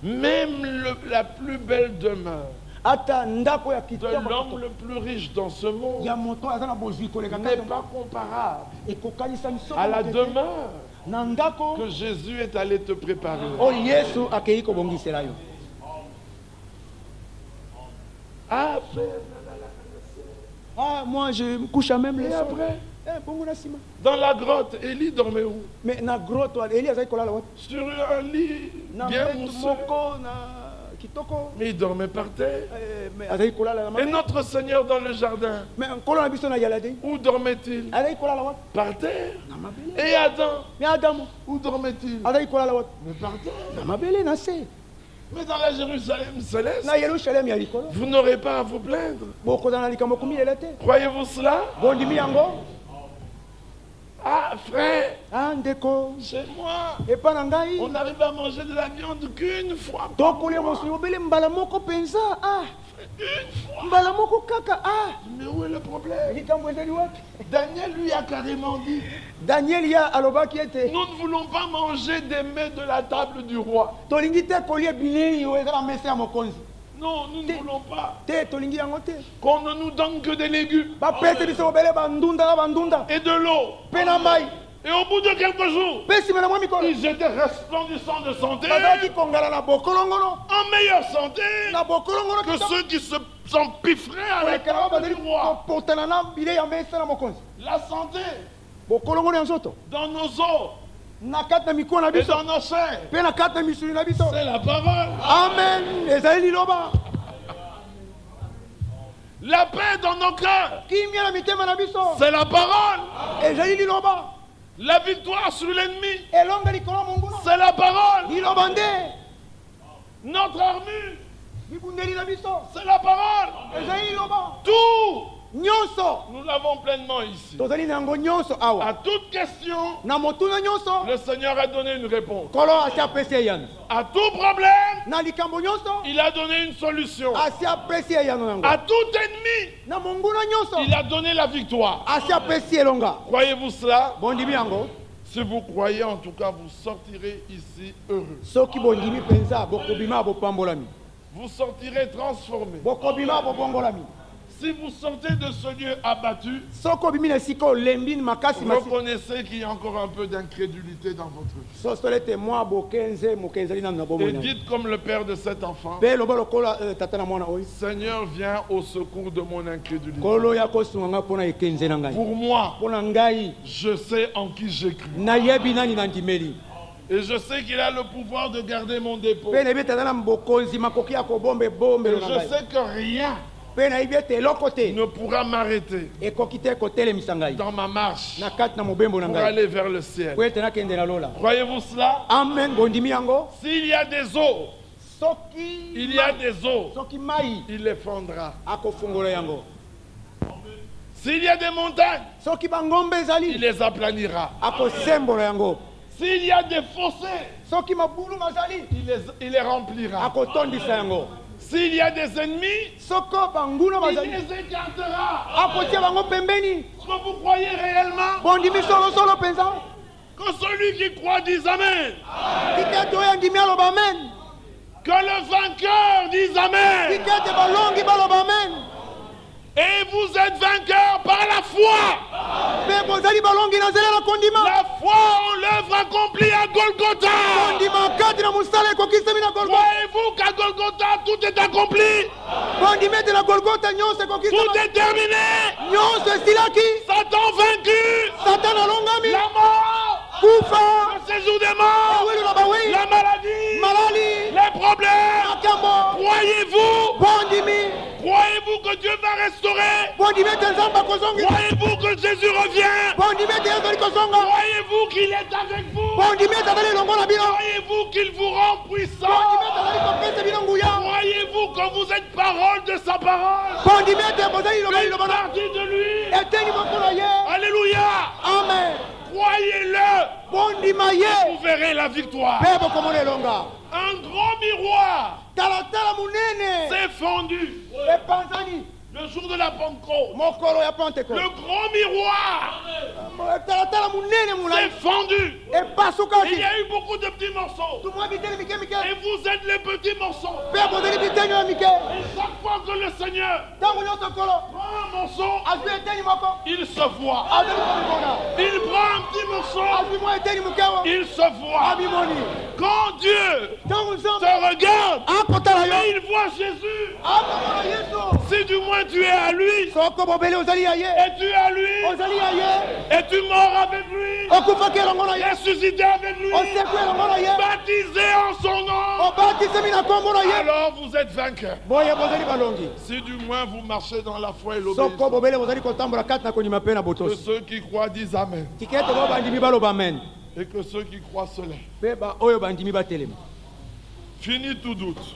Même la plus belle demeure de l'homme le plus riche dans ce monde n'est pas comparable à la demeure que Jésus est allé te préparer. Moi je me couche à même les après. Dans la grotte, Élie dormait où? Sur un lit bien mousseux. Mais il dormait par terre. Et notre Seigneur dans le jardin, où dormait-il? Par terre. Et Adam, où dormait-il? Mais par terre. Mais dans la Jérusalem céleste, vous n'aurez pas à vous plaindre. Croyez-vous cela? Ah, frère, chez moi, on arrive à manger de la viande qu'une fois. Mais où est le problème? Daniel lui a carrément dit, nous ne voulons pas manger des mets de la table du roi. Non, nous ne voulons pas qu'on ne nous donne que des légumes et de l'eau. Et au bout de quelques jours, ils étaient resplendissants de santé, en meilleure santé que ceux qui s'empiffraient à la table du roi. La santé dans nos os et dans nos chairs, c'est la parole. Amen. La paix dans nos cœurs, c'est la parole. La victoire sur l'ennemi, c'est la parole. Notre armure, c'est la parole. Tout, nous l'avons pleinement ici. À toute question, le Seigneur a donné une réponse. À tout problème, il a donné une solution. À tout ennemi, il a donné la victoire. Croyez-vous cela? Si vous croyez, en tout cas, vous sortirez ici heureux. Vous sortirez transformés. Si vous sortez de ce lieu abattu, reconnaissez qu'il y a encore un peu d'incrédulité dans votre vie. Et dites comme le père de cet enfant, Seigneur, viens au secours de mon incrédulité. Pour moi, je sais en qui j'ai cru. Et je sais qu'il a le pouvoir de garder mon dépôt. Et je sais que rien ne pourra m'arrêter dans ma marche pour aller vers le ciel. Croyez-vous cela? Amen. S'il y a des eaux, il les fondra. S'il y a des montagnes, il les aplanira. S'il y a des fossés, il les remplira. S'il y a des ennemis, il les écartera. Est-ce que vous croyez réellement que celui qui croit dise Amen? Que le vainqueur dise Amen. Et vous êtes vainqueurs par la foi. La foi en l'œuvre accomplie à Golgotha. Voyez-vous qu'à Golgotha, tout est accompli. Tout est terminé. Satan vaincu. La mort. Le séjour des morts. La maladie. Les problèmes. Croyez-vous que Dieu va restaurer? Croyez-vous que Jésus revient? Croyez-vous qu'il est avec vous? Croyez-vous qu'il vous rend puissant? Croyez-vous que vous êtes parole de sa parole? Une partie de lui. Alléluia. Amen. Croyez-le. Vous verrez la victoire. Un grand miroir s'est fondu le jour de la Pentecôte. Le grand miroir s'est fondu. Il y a eu beaucoup de petits morceaux. Et vous êtes les petits morceaux. Et chaque fois que le Seigneur prend un morceau, il se voit. Il prend un petit morceau, il se voit. Quand Dieu te regarde, il voit Jésus. Si du moins tu es à lui, et tu es à lui, et tu mords avec lui, ressuscité avec lui, baptisé en son nom, alors vous êtes vainqueurs. Si du moins vous marchez dans la foi et l'obéissance, que ceux qui croient disent Amen, et que ceux qui croient se lèvent. Fini tout doute,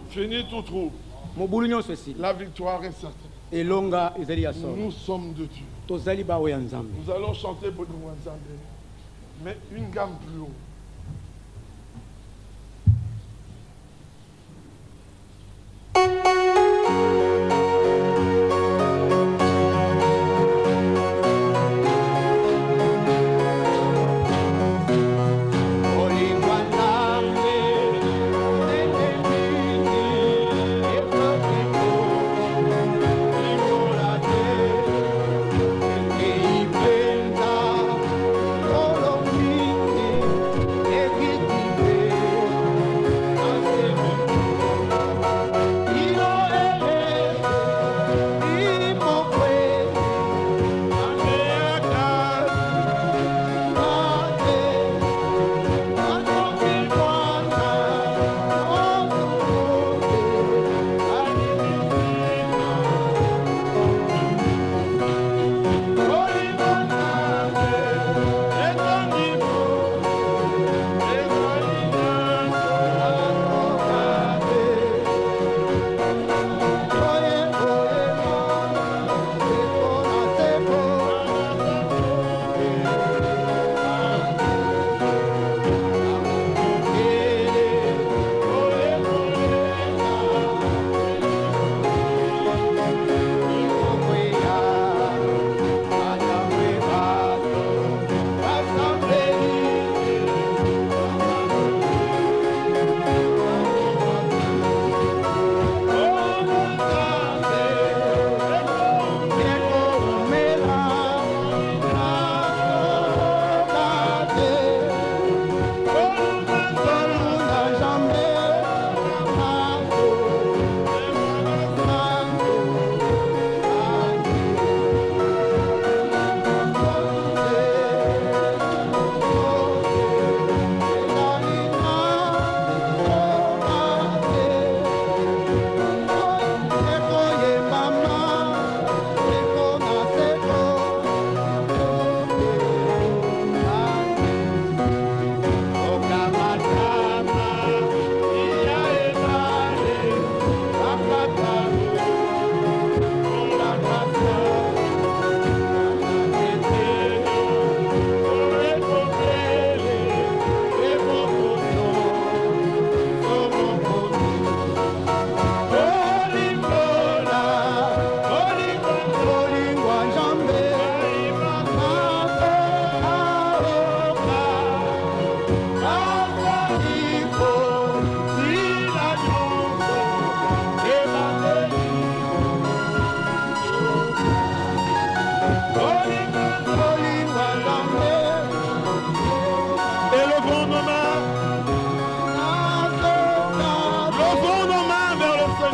fini tout trouble. La victoire est certaine. Nous sommes de Dieu. Nous allons chanter Bonou Nzambe, mais une gamme plus haut.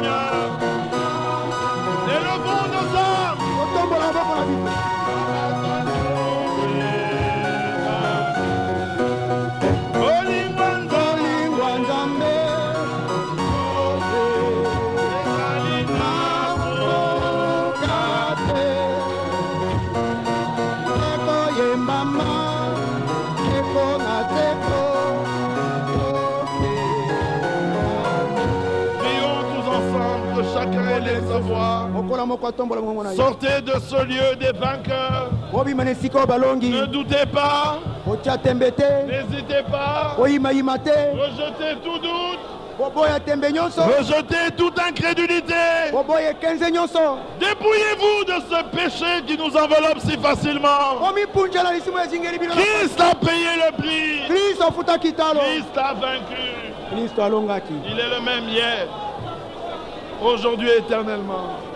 Seigneur. Élevons nos âmes. Sortez de ce lieu des vainqueurs. Ne doutez pas. N'hésitez pas. Rejetez tout doute. Rejetez toute incrédulité. Dépouillez-vous de ce péché qui nous enveloppe si facilement. Christ a payé le prix. Christ a vaincu. Il est le même hier, aujourd'hui et éternellement.